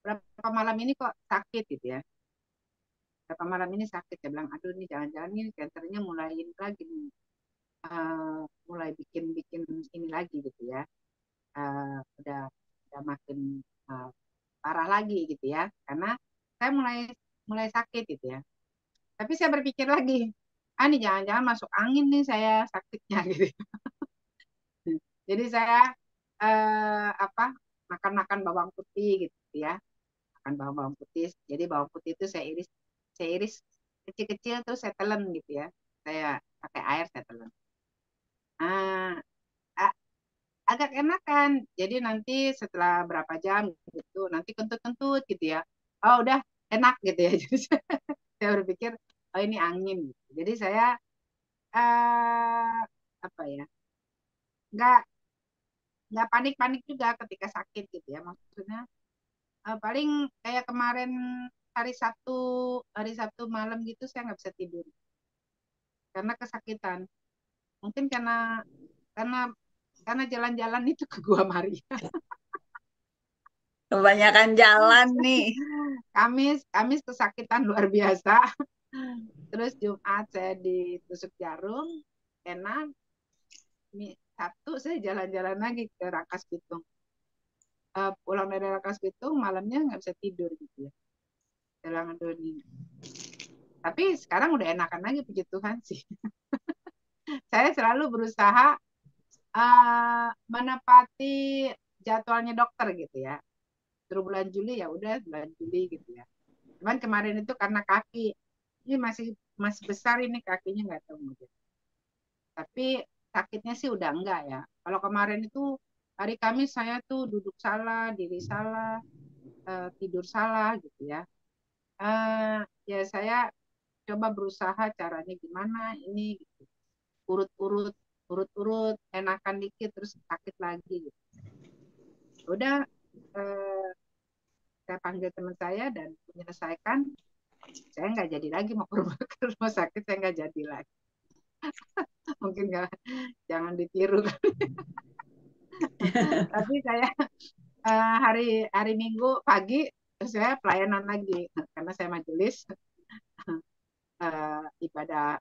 berapa malam ini kok sakit gitu ya. Berapa malam ini sakit, saya bilang aduh ini jangan-jangan ini kankernya mulai ini lagi nih. Mulai bikin ini lagi gitu ya. Udah makin parah lagi gitu ya, karena saya mulai sakit gitu ya. Tapi saya berpikir lagi, ini jangan-jangan masuk angin nih saya sakitnya gitu. Jadi saya makan bawang putih gitu ya, makan bawang putih. Jadi bawang putih itu saya iris kecil-kecil terus saya telan gitu ya. Saya pakai air saya telan. Ah, agak enakan. Jadi nanti setelah berapa jam gitu, nanti kentut-kentut gitu ya. Oh udah enak gitu ya. Jadi saya berpikir, oh ini angin. Gitu. Jadi saya apa ya, nggak panik-panik juga ketika sakit gitu ya. Maksudnya paling kayak kemarin hari Sabtu malam gitu saya nggak bisa tidur karena kesakitan. Mungkin karena jalan-jalan itu ke Gua Maria. Kebanyakan jalan nih. Kamis kesakitan luar biasa. Terus Jumat saya ditusuk jarum, enak. Sabtu saya jalan-jalan lagi ke Rangkas Bitung. Pulang dari Rangkas Bitung malamnya nggak bisa tidur gitu ya. Jalan doni. Tapi sekarang udah enakan lagi, puji Tuhan sih. Saya selalu berusaha menepati jadwalnya dokter gitu ya. Terus bulan Juli ya udah bulan Juli gitu ya. Cuman kemarin itu karena kaki ini masih besar ini kakinya nggak tahu gitu. Tapi sakitnya sih udah enggak ya. Kalau kemarin itu hari Kamis saya tuh duduk salah, diri salah, tidur salah gitu ya. Ya saya coba berusaha caranya gimana ini gitu. Urut-urut enakan dikit terus sakit lagi gitu. Udah saya panggil teman saya dan menyelesaikan, saya nggak jadi lagi mau ke rumah sakit, saya nggak jadi lagi. Mungkin nggak, jangan ditiru. Tapi saya hari Minggu pagi saya pelayanan lagi karena saya majelis ibadah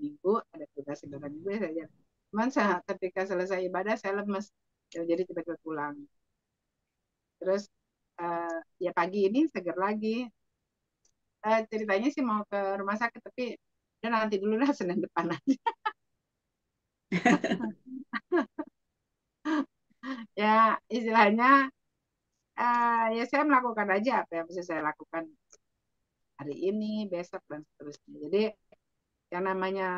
Minggu, ada tugas ibadah Minggu saja. Cuman ketika selesai ibadah saya lemes, jadi tiba-tiba pulang. Terus ya pagi ini seger lagi. Ceritanya sih mau ke rumah sakit tapi udah nanti dulu lah, Senin depan aja. Ya istilahnya ya saya melakukan aja apa yang bisa saya lakukan hari ini, besok dan seterusnya. Jadi yang namanya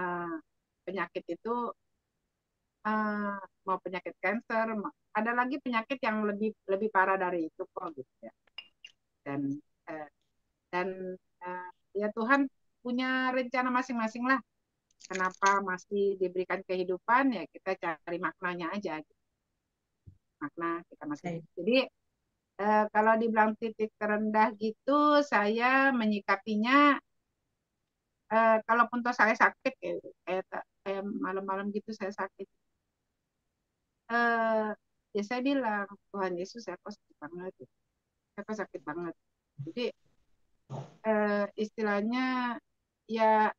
penyakit itu mau penyakit kanker, ada lagi penyakit yang lebih parah dari itu kok gitu ya. Dan ya Tuhan punya rencana masing-masing lah. Kenapa masih diberikan kehidupan ya kita cari maknanya aja. Gitu. Makna kita masih. Jadi kalau dibilang titik terendah gitu, saya menyikapinya kalaupun toh saya sakit kayak malam-malam gitu saya sakit. Ya saya bilang Tuhan Yesus saya kok sakit banget, saya kok sakit banget. Jadi istilahnya ya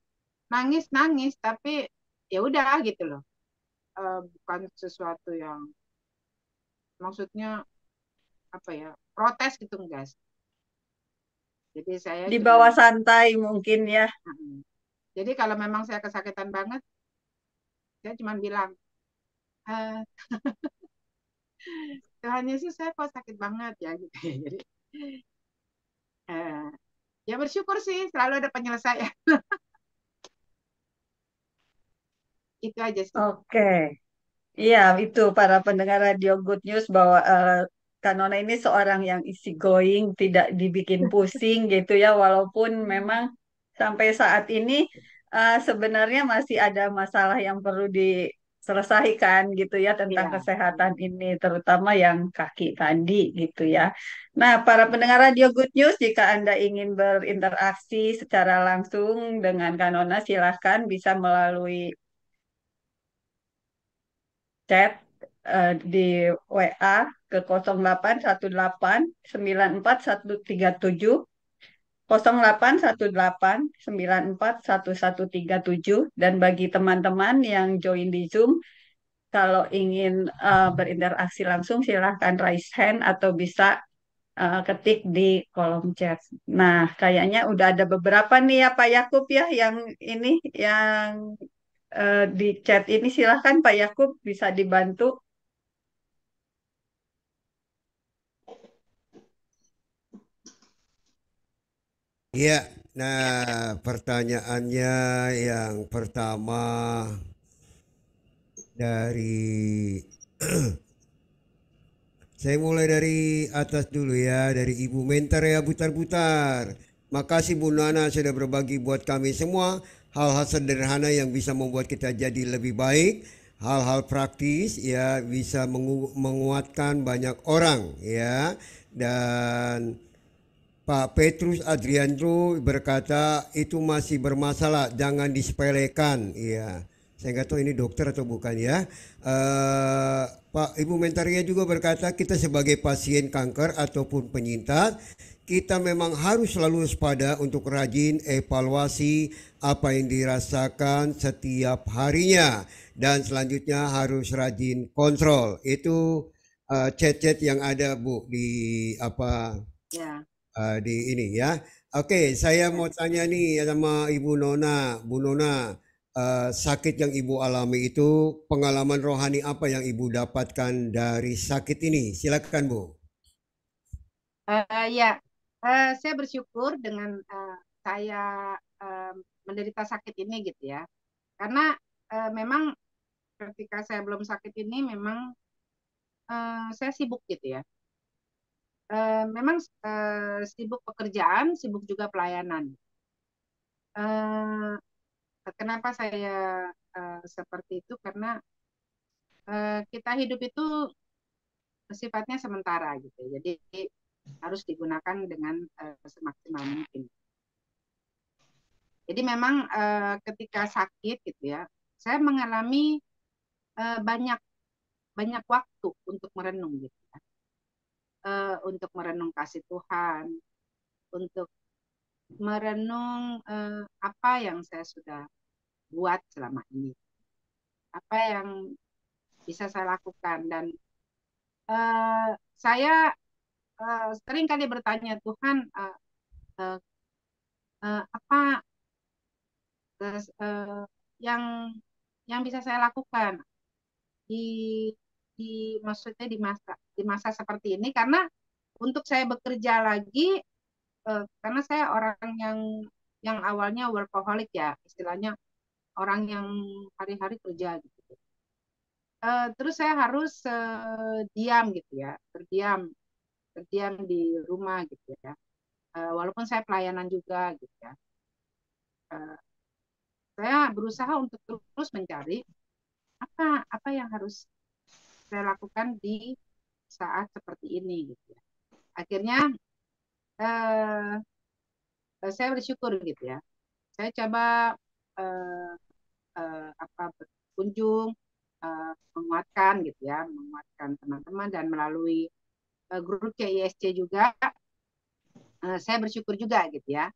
nangis tapi ya udah gitu loh, bukan sesuatu yang maksudnya apa ya protes gitu enggak. Jadi saya di bawah santai mungkin ya. Jadi kalau memang saya kesakitan banget, saya cuma bilang Tuhan Yesus saya kok sakit banget ya gitu. Jadi ya bersyukur sih selalu ada penyelesaian. Itu aja sih. Oke. Iya, itu para pendengar Radio Good News bahwa Kak Nona ini seorang yang easy going, tidak dibikin pusing gitu ya, walaupun memang sampai saat ini sebenarnya masih ada masalah yang perlu selesaikan gitu ya tentang Iya. kesehatan ini, terutama yang kaki tadi gitu ya. Nah, para pendengar Radio Good News, jika Anda ingin berinteraksi secara langsung dengan Kanona, silahkan bisa melalui chat di WA ke 0818941137 0818941137. Dan bagi teman-teman yang join di Zoom, kalau ingin berinteraksi langsung silahkan raise hand atau bisa ketik di kolom chat. Nah, kayaknya udah ada beberapa nih ya Pak Yakub ya yang ini yang di chat ini, silahkan Pak Yakub bisa dibantu. Iya, nah pertanyaannya yang pertama dari saya mulai dari atas dulu ya, dari Ibu Mentor ya Butar-Butar. Makasih Bu Nana sudah berbagi buat kami semua hal-hal sederhana yang bisa membuat kita jadi lebih baik, hal-hal praktis ya bisa menguatkan banyak orang ya. Dan Pak Petrus Adrianto berkata itu masih bermasalah, jangan disepelekan. Iya, saya nggak tahu ini dokter atau bukan ya. Pak Ibu Mentaria juga berkata kita sebagai pasien kanker ataupun penyintas, kita memang harus selalu waspada untuk rajin evaluasi apa yang dirasakan setiap harinya dan selanjutnya harus rajin kontrol. Itu chat-chat yang ada Bu di apa Ya. di ini ya. Oke, saya mau tanya nih sama Ibu Nona, Bu Nona, sakit yang Ibu alami itu pengalaman rohani apa yang Ibu dapatkan dari sakit ini? Silakan Bu. Ya, saya bersyukur dengan saya menderita sakit ini gitu ya. Karena memang ketika saya belum sakit ini memang saya sibuk gitu ya. Memang sibuk pekerjaan, sibuk juga pelayanan. Kenapa saya seperti itu? Karena kita hidup itu sifatnya sementara gitu. Jadi harus digunakan dengan semaksimal mungkin. Jadi memang ketika sakit gitu ya, saya mengalami banyak banyak waktu untuk merenung gitu ya. Untuk merenung kasih Tuhan, untuk merenung apa yang saya sudah buat selama ini, apa yang bisa saya lakukan dan saya sering kali bertanya Tuhan uh, apa uh, yang bisa saya lakukan di maksudnya di masa seperti ini karena untuk saya bekerja lagi karena saya orang yang awalnya workaholic ya istilahnya orang yang hari-hari kerja gitu. Terus saya harus diam gitu ya, berdiam di rumah gitu ya. Walaupun saya pelayanan juga gitu ya. Saya berusaha untuk terus mencari apa yang harus saya lakukan di saat seperti ini gitu ya. Akhirnya saya bersyukur gitu ya. Saya coba berkunjung menguatkan gitu ya, menguatkan teman-teman dan melalui grup CISC juga saya bersyukur juga gitu ya.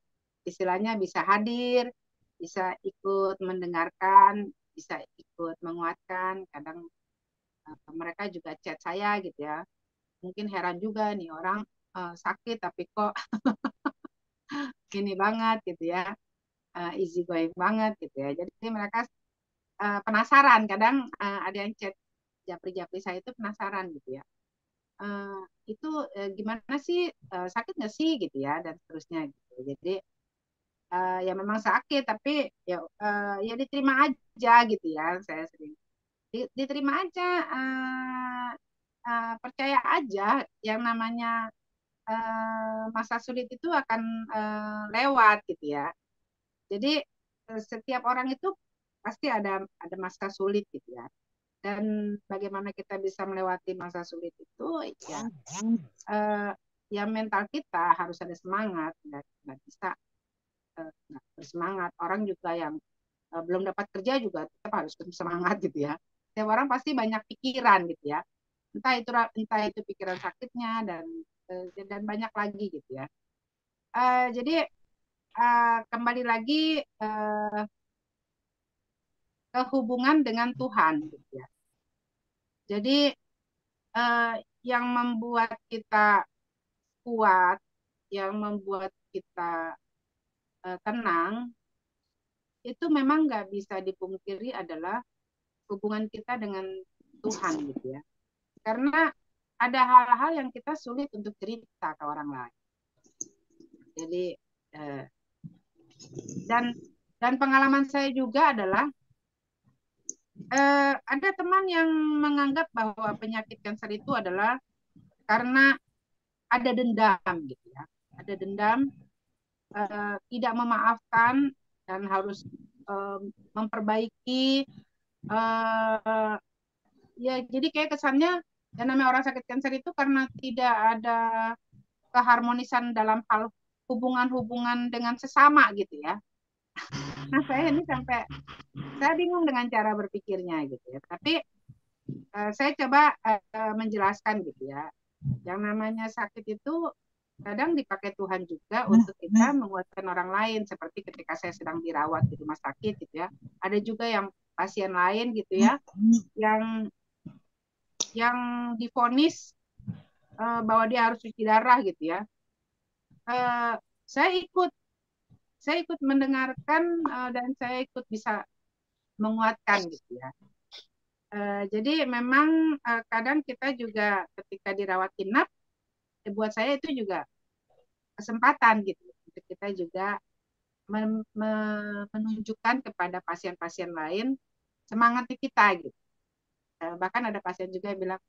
Istilahnya bisa hadir, bisa ikut mendengarkan, bisa ikut menguatkan. Kadang mereka juga chat saya gitu ya. Mungkin heran juga nih orang sakit tapi kok gini banget gitu ya. Easy going banget gitu ya. Jadi mereka penasaran. Kadang ada yang chat japri-japri saya itu penasaran gitu ya. Itu gimana sih sakit nggak sih gitu ya dan seterusnya gitu. Jadi ya memang sakit tapi ya diterima aja gitu ya saya sering diterima aja percaya aja yang namanya masa sulit itu akan lewat gitu ya jadi setiap orang itu pasti ada masa sulit gitu ya Dan bagaimana kita bisa melewati masa sulit itu, ya, ya mental kita harus ada semangat, nggak bisa nggak bersemangat. Orang juga yang belum dapat kerja juga tetap harus semangat gitu ya. Setiap orang pasti banyak pikiran gitu ya. Entah itu pikiran sakitnya dan banyak lagi gitu ya. Jadi kembali lagi ke hubungan dengan Tuhan gitu ya. Jadi yang membuat kita kuat, yang membuat kita tenang, itu memang nggak bisa dipungkiri adalah hubungan kita dengan Tuhan gitu ya. Karena ada hal-hal yang kita sulit untuk cerita ke orang lain. Jadi dan pengalaman saya juga adalah ada teman yang menganggap bahwa penyakit kanker itu adalah karena ada dendam gitu ya. Ada dendam, tidak memaafkan dan harus memperbaiki. Ya jadi kayak kesannya yang namanya orang sakit kanker itu karena tidak ada keharmonisan dalam hal hubungan-hubungan dengan sesama gitu ya. Nah saya ini saya bingung dengan cara berpikirnya gitu ya. Tapi saya coba menjelaskan gitu ya. Yang namanya sakit itu kadang dipakai Tuhan juga untuk kita menguatkan orang lain. Seperti ketika saya sedang dirawat di rumah sakit gitu ya. Ada juga yang pasien lain gitu ya, yang divonis bahwa dia harus cuci darah gitu ya. Saya ikut mendengarkan dan saya ikut bisa menguatkan gitu ya. Jadi memang kadang kita juga ketika dirawat inap, buat saya itu juga kesempatan gitu untuk kita juga menunjukkan kepada pasien-pasien lain semangatnya kita gitu. Bahkan ada pasien juga yang bilang,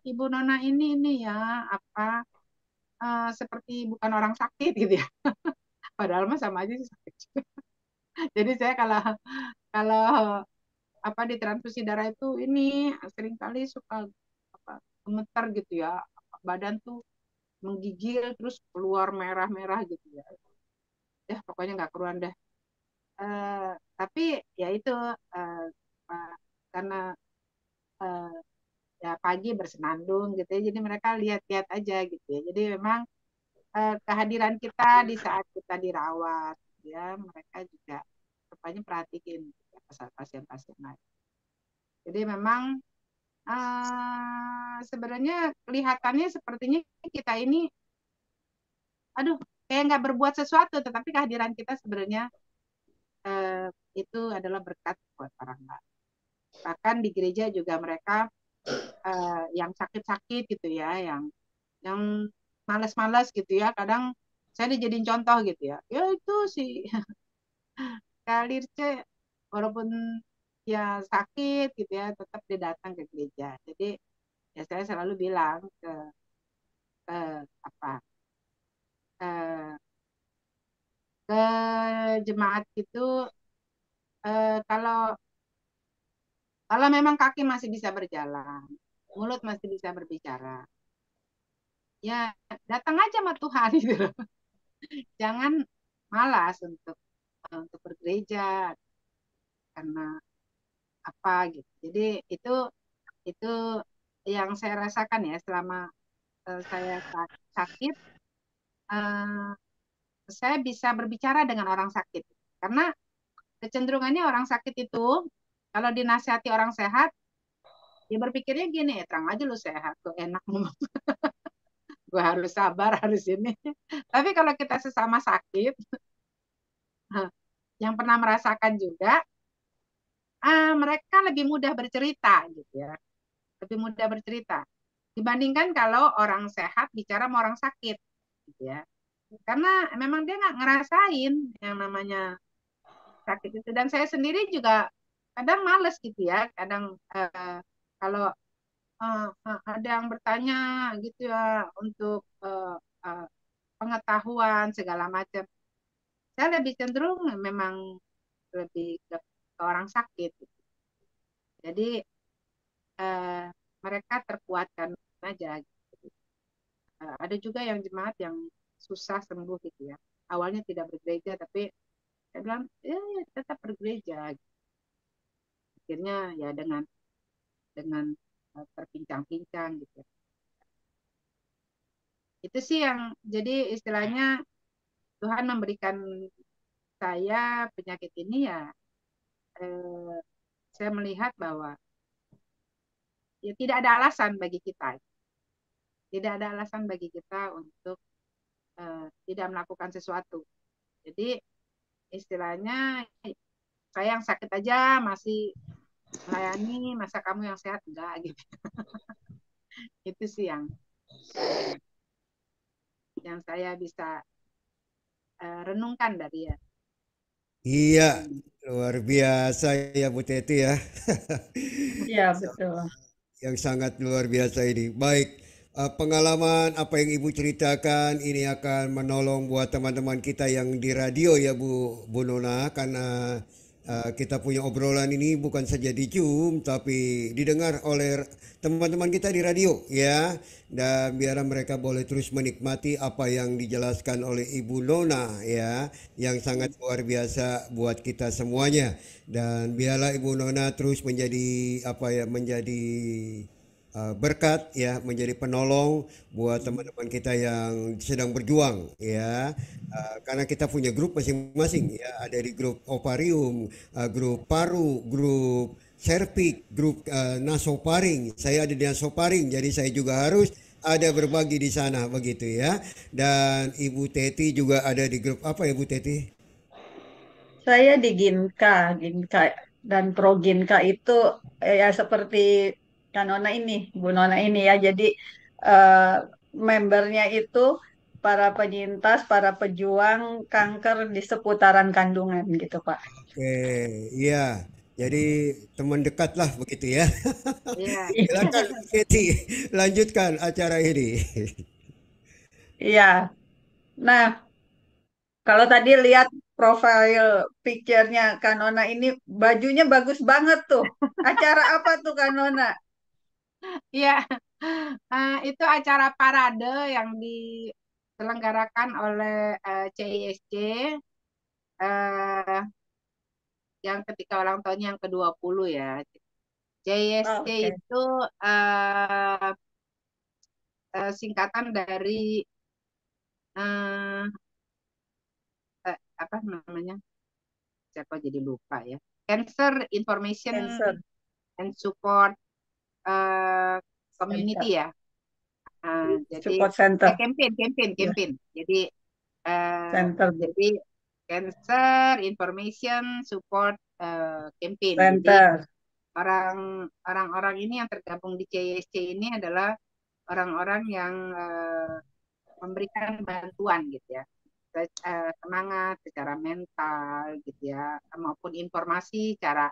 Ibu Nona ini ya apa seperti bukan orang sakit gitu ya. Padahal mah sama aja sih sakit juga. Jadi saya kalau apa ditransfusi darah itu ini seringkali suka gemetar gitu ya, badan tuh menggigil terus keluar merah-merah gitu ya. Ya pokoknya nggak keruan deh. Tapi ya itu karena ya pagi bersenandung gitu ya, jadi mereka lihat-lihat aja gitu ya. Jadi memang kehadiran kita di saat kita dirawat gitu ya, mereka juga rupanya perhatiin gitu ya, pasien-pasien lain. Jadi memang sebenarnya kelihatannya sepertinya kita ini aduh kayak nggak berbuat sesuatu, tetapi kehadiran kita sebenarnya itu adalah berkat buat orang lain. Bahkan di gereja juga mereka yang sakit-sakit gitu ya, yang malas-malas gitu ya, kadang saya dijadiin contoh gitu ya. Ya itu sih Kalirce walaupun ya sakit gitu ya, tetap dia datang ke gereja. Jadi ya saya selalu bilang ke apa ke jemaat itu kalau memang kaki masih bisa berjalan, mulut masih bisa berbicara, ya datang aja sama Tuhan gitu loh. Jangan malas untuk bergereja karena apa gitu. Jadi itu yang saya rasakan ya selama saya sakit, saya bisa berbicara dengan orang sakit. Karena kecenderungannya orang sakit itu kalau dinasihati orang sehat, dia berpikirnya gini, terang aja lu sehat, tuh enak gue harus sabar, harus ini. Tapi kalau kita sesama sakit, yang pernah merasakan juga, mereka lebih mudah bercerita gitu ya, lebih mudah bercerita dibandingkan kalau orang sehat bicara sama orang sakit gitu ya, karena memang dia nggak ngerasain yang namanya sakit itu. Dan saya sendiri juga kadang males gitu ya, kadang kalau ada yang bertanya gitu ya untuk pengetahuan segala macam, saya lebih cenderung memang lebih ke orang sakit gitu. Jadi mereka terkuatkan aja. Ada juga yang jemaat yang susah sembuh gitu ya. Awalnya tidak bergereja, tapi saya bilang tetap bergereja. Akhirnya ya dengan terpincang-pincang gitu. Itu sih yang jadi istilahnya Tuhan memberikan saya penyakit ini ya. Saya melihat bahwa ya tidak ada alasan bagi kita. Tidak ada alasan bagi kita untuk tidak melakukan sesuatu. Jadi istilahnya saya yang sakit aja masih melayani, masa kamu yang sehat enggak gitu. Itu sih yang saya bisa renungkan dari ya. Iya, luar biasa ya Bu Teti ya. Iya, betul. Yang sangat luar biasa ini. Baik, pengalaman apa yang Ibu ceritakan ini akan menolong buat teman-teman kita yang di radio ya Bu Nona, karena kita punya obrolan ini bukan saja di Zoom tapi didengar oleh teman-teman kita di radio ya, dan biar mereka boleh terus menikmati apa yang dijelaskan oleh Ibu Nona ya, yang sangat luar biasa buat kita semuanya. Dan biarlah Ibu Nona terus menjadi apa ya, menjadi berkat ya, menjadi penolong buat teman-teman kita yang sedang berjuang ya. Karena kita punya grup masing-masing ya, ada di grup ovarium, grup paru, grup serviks, grup nasoparing. Saya ada di nasoparing, jadi saya juga harus ada berbagi di sana begitu ya. Dan Ibu Teti juga ada di grup apa ya Bu Teti? Saya di Ginka dan Pro Ginka itu ya seperti Kanona ini, Bu Nona ini ya. Jadi eh, membernya itu para penyintas, para pejuang kanker di seputaran kandungan gitu, Pak. Oke, iya. Jadi teman dekat lah begitu ya. Iya. Silakan Bu Teti, lanjutkan acara ini. Iya. Nah, kalau tadi lihat profil picture-nya Kanona ini bajunya bagus banget tuh. Acara apa tuh Kanona? Iya. Itu acara parade yang diselenggarakan oleh CISC yang ketika ulang tahun yang ke-20 ya. Oh, CISC oke. itu singkatan dari eh, apa namanya? Saya kok jadi lupa ya. Cancer Information Cancer and Support eh, Center. Community ya. Jadi Support Center. Ya, campaign. Eh, Center. jadi Cancer Information Support Campaign. Jadi Center. orang-orang ini yang tergabung di CISC ini adalah orang-orang yang memberikan bantuan gitu ya, semangat secara mental gitu ya, maupun informasi cara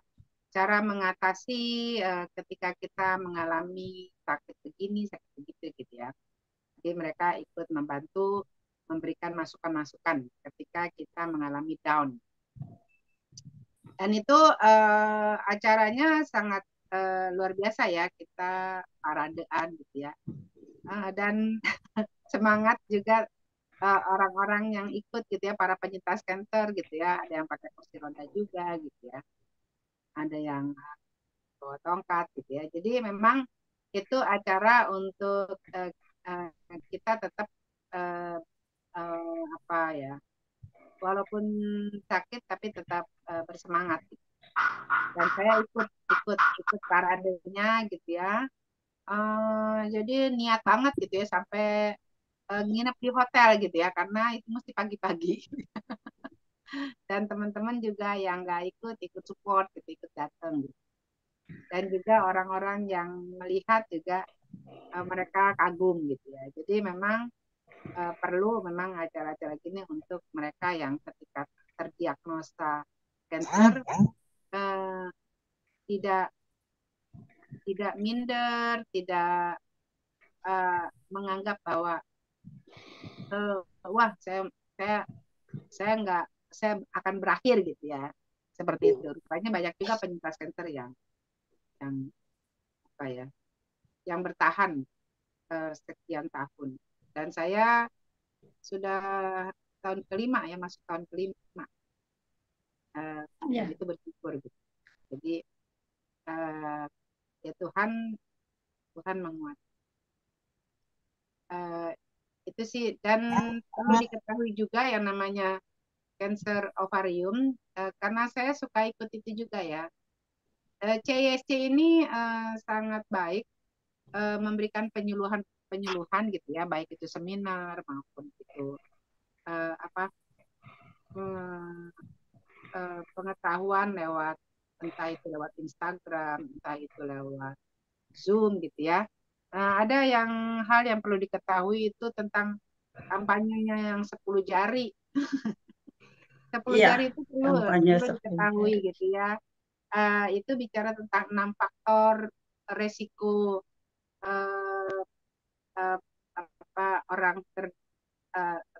cara mengatasi ketika kita mengalami sakit begini, sakit begitu gitu ya. Jadi mereka ikut membantu memberikan masukan-masukan ketika kita mengalami down. Dan itu acaranya sangat luar biasa ya, kita paradean gitu ya. Dan semangat juga orang-orang yang ikut gitu ya, para penyintas kanker gitu ya, ada yang pakai kursi roda juga gitu ya, ada yang bawa tongkat gitu ya. Jadi memang itu acara untuk kita tetap apa ya, walaupun sakit tapi tetap bersemangat gitu. Dan saya ikut paradenya gitu ya. Jadi niat banget gitu ya, sampai nginep di hotel gitu ya, karena itu mesti pagi-pagi. Dan teman-teman juga yang nggak ikut support gitu, ikut datang gitu. Dan juga orang-orang yang melihat juga mereka kagum gitu ya. Jadi memang perlu memang acara-acara gini untuk mereka yang ketika terdiagnosa kanker tidak tidak minder, tidak menganggap bahwa wah saya nggak, saya akan berakhir gitu ya, seperti itu. Rupanya banyak juga penyintas kanker yang yang apa ya, yang bertahan sekian tahun. Dan saya sudah tahun kelima ya, masuk tahun kelima. Dan itu bersyukur gitu. Jadi ya Tuhan menguat. Itu sih, dan perlu diketahui juga yang namanya kanker ovarium, karena saya suka ikut itu juga ya. CISC ini sangat baik memberikan penyuluhan gitu ya, baik itu seminar maupun itu pengetahuan lewat, entah itu lewat Instagram, entah itu lewat Zoom gitu ya. Nah, ada hal yang perlu diketahui itu tentang kampanyenya yang 10 jari. 10 jari itu perlu diketahui gitu ya. Itu bicara tentang 6 faktor resiko orang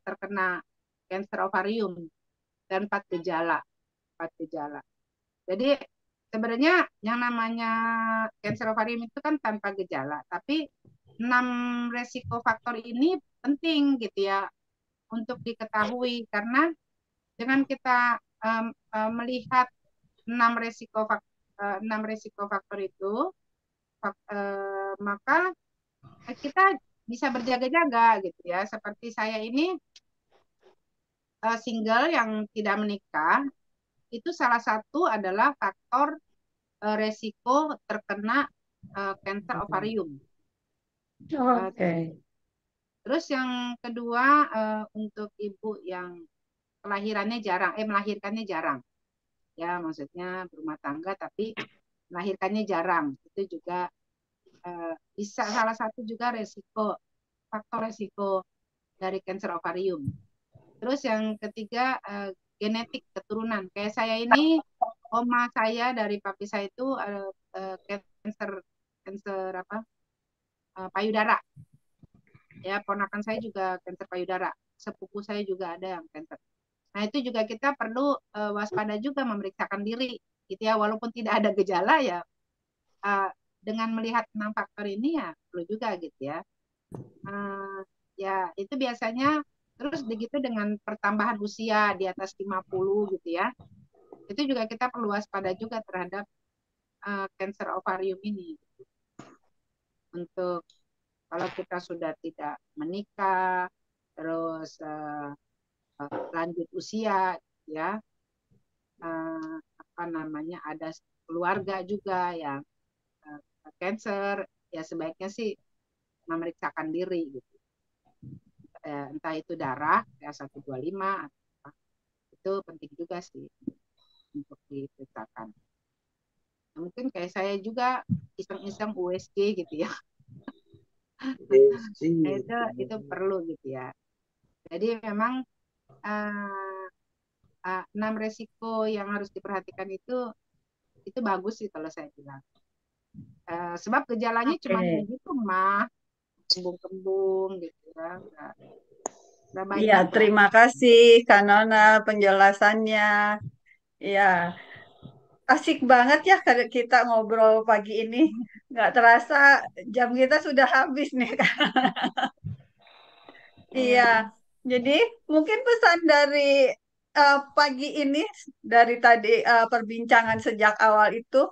terkena kanker ovarium dan 4 gejala. Jadi sebenarnya yang namanya kanker ovarium itu kan tanpa gejala, tapi 6 resiko faktor ini penting gitu ya untuk diketahui, karena dengan kita melihat 6 resiko faktor itu, maka kita bisa berjaga-jaga gitu ya. Seperti saya ini single yang tidak menikah, itu salah satu adalah faktor resiko terkena kanker ovarium. Terus yang kedua, untuk ibu yang melahirkannya jarang, ya maksudnya berumah tangga tapi melahirkannya jarang, itu juga bisa salah satu juga faktor resiko dari kanker ovarium. Terus yang ketiga, genetik keturunan. Kayak saya ini, oma saya dari papi saya itu kanker payudara. Ya, ponakan saya juga kanker payudara. Sepupu saya juga ada yang kanker. Nah, itu juga kita perlu waspada juga, memeriksakan diri gitu ya, walaupun tidak ada gejala ya. Dengan melihat 6 faktor ini ya perlu juga gitu ya. Ya, itu biasanya. Terus begitu dengan pertambahan usia di atas 50 gitu ya. Itu juga kita perlu waspada juga terhadap kanker ovarium ini. Untuk kalau kita sudah tidak menikah, terus lanjut usia ya, ada keluarga juga yang kanker, ya sebaiknya sih memeriksakan diri gitu. Entah itu darah ya 125, itu penting juga sih untuk diperiksakan. Mungkin kayak saya juga iseng-iseng USG gitu ya. Nah, itu perlu gitu ya. Jadi memang 6 resiko yang harus diperhatikan itu bagus sih kalau saya bilang. Sebab gejalanya cuma gitu mah, kembung-kembung gitu ya. Iya, terima kasih Kak Nona penjelasannya. Iya, asik banget ya kita ngobrol pagi ini. Nggak terasa jam kita sudah habis nih. Iya, jadi mungkin pesan dari pagi ini, dari tadi perbincangan sejak awal itu,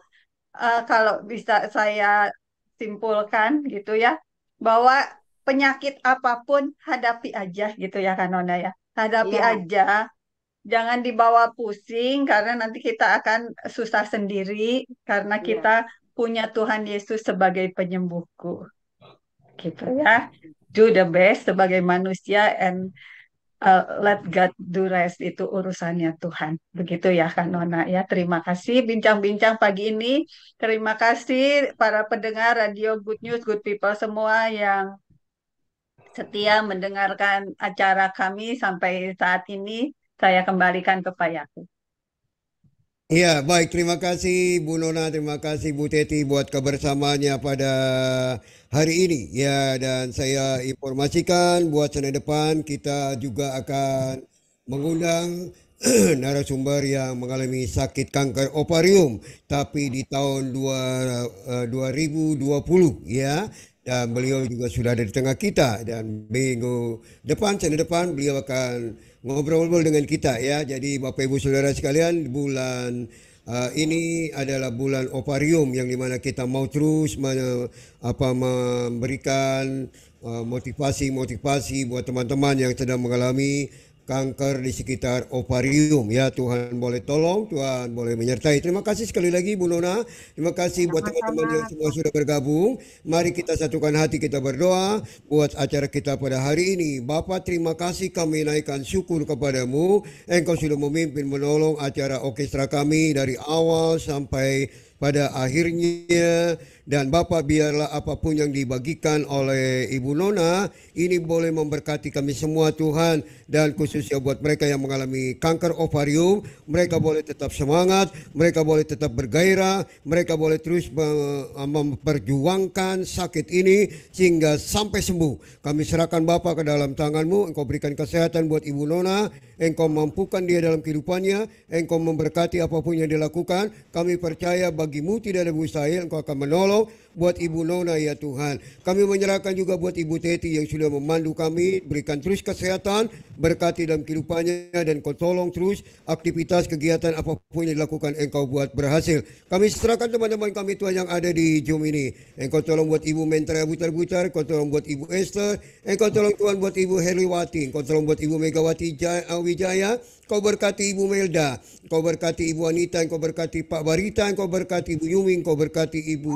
kalau bisa saya simpulkan gitu ya, bahwa penyakit apapun hadapi aja gitu ya Kak Nona ya. Hadapi aja, jangan dibawa pusing karena nanti kita akan susah sendiri karena kita punya Tuhan Yesus sebagai penyembuhku. Gitu ya. Do the best sebagai manusia and let God do rest, itu urusannya Tuhan. Begitu ya Kak Nona ya. Terima kasih bincang-bincang pagi ini. Terima kasih para pendengar Radio Good News, Good People semua yang setia mendengarkan acara kami sampai saat ini. Saya kembalikan ke Pak Yakub. Iya, baik. Terima kasih Bu Nona, terima kasih Bu Teti buat kebersamaannya pada hari ini. Ya, dan saya informasikan buat Senin depan kita juga akan mengundang narasumber yang mengalami sakit kanker ovarium, tapi di tahun 2020 ya. Dan beliau juga sudah ada di tengah kita, dan minggu depan, Senin depan beliau akan ngobrol-ngobrol dengan kita ya. Jadi Bapak Ibu Saudara sekalian, bulan ini adalah bulan ovarium yang dimana kita mau terus memberikan motivasi buat teman-teman yang sedang mengalami kanker di sekitar ovarium ya. Tuhan boleh tolong, Tuhan boleh menyertai. Terima kasih sekali lagi Bu Nona. Terima kasih buat teman-teman yang semua sudah bergabung. Mari kita satukan hati, kita berdoa buat acara kita pada hari ini. Bapa, terima kasih, kami naikkan syukur kepadamu. Engkau sudah memimpin menolong acara orkestra kami dari awal sampai pada akhirnya. Dan Bapak, biarlah apapun yang dibagikan oleh Ibu Nona ini boleh memberkati kami semua Tuhan. Dan khususnya buat mereka yang mengalami kanker ovarium, mereka boleh tetap semangat, mereka boleh tetap bergairah, mereka boleh terus memperjuangkan sakit ini sehingga sampai sembuh. Kami serahkan Bapak ke dalam tangan-Mu. Engkau berikan kesehatan buat Ibu Nona, Engkau mampukan dia dalam kehidupannya, Engkau memberkati apapun yang dilakukan. Kami percaya bagi-Mu tidak ada mustahil, Engkau akan menolong buat Ibu Nona ya Tuhan. Kami menyerahkan juga buat Ibu Teti yang sudah memandu kami, berikan terus kesehatan, berkati dalam kehidupannya, dan Kau tolong terus aktivitas kegiatan apapun yang dilakukan Engkau buat berhasil. Kami serahkan teman-teman kami Tuhan yang ada di Zoom ini. Engkau tolong buat Ibu Mentra Butar-Butar, Engkau tolong buat Ibu Esther, Engkau tolong Tuhan buat Ibu Heriwati, Engkau tolong buat Ibu Megawati Wijaya, Kau berkati Ibu Melda, Kau berkati Ibu Anita, Engkau berkati Pak Barita, Engkau berkati Ibu Yumi, Engkau berkati Ibu,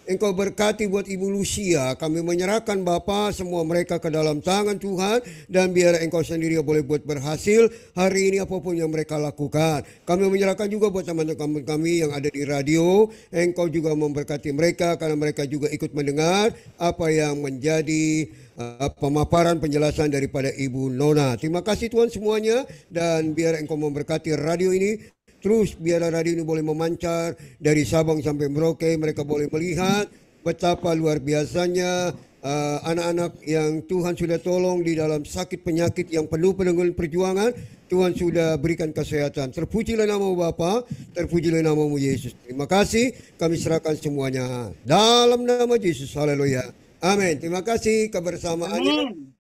Engkau berkati buat Ibu Lucia. Kami menyerahkan Bapa semua mereka ke dalam tangan Tuhan, dan biar Engkau sendiri boleh buat berhasil hari ini apapun yang mereka lakukan. Kami menyerahkan juga buat teman-teman kami yang ada di radio. Engkau juga memberkati mereka karena mereka juga ikut mendengar apa yang menjadi pemaparan penjelasan daripada Ibu Nona. Terima kasih Tuhan semuanya, dan biar Engkau memberkati radio ini. Terus biar radio ini boleh memancar dari Sabang sampai Merauke. Mereka boleh melihat betapa luar biasanya anak-anak yang Tuhan sudah tolong di dalam sakit penyakit yang penuh dengan perjuangan. Tuhan sudah berikan kesehatan. Terpujilah nama Bapa, terpujilah nama-Mu Yesus. Terima kasih, kami serahkan semuanya dalam nama Yesus. Haleluya. Amin. Terima kasih kebersamaannya. Amin.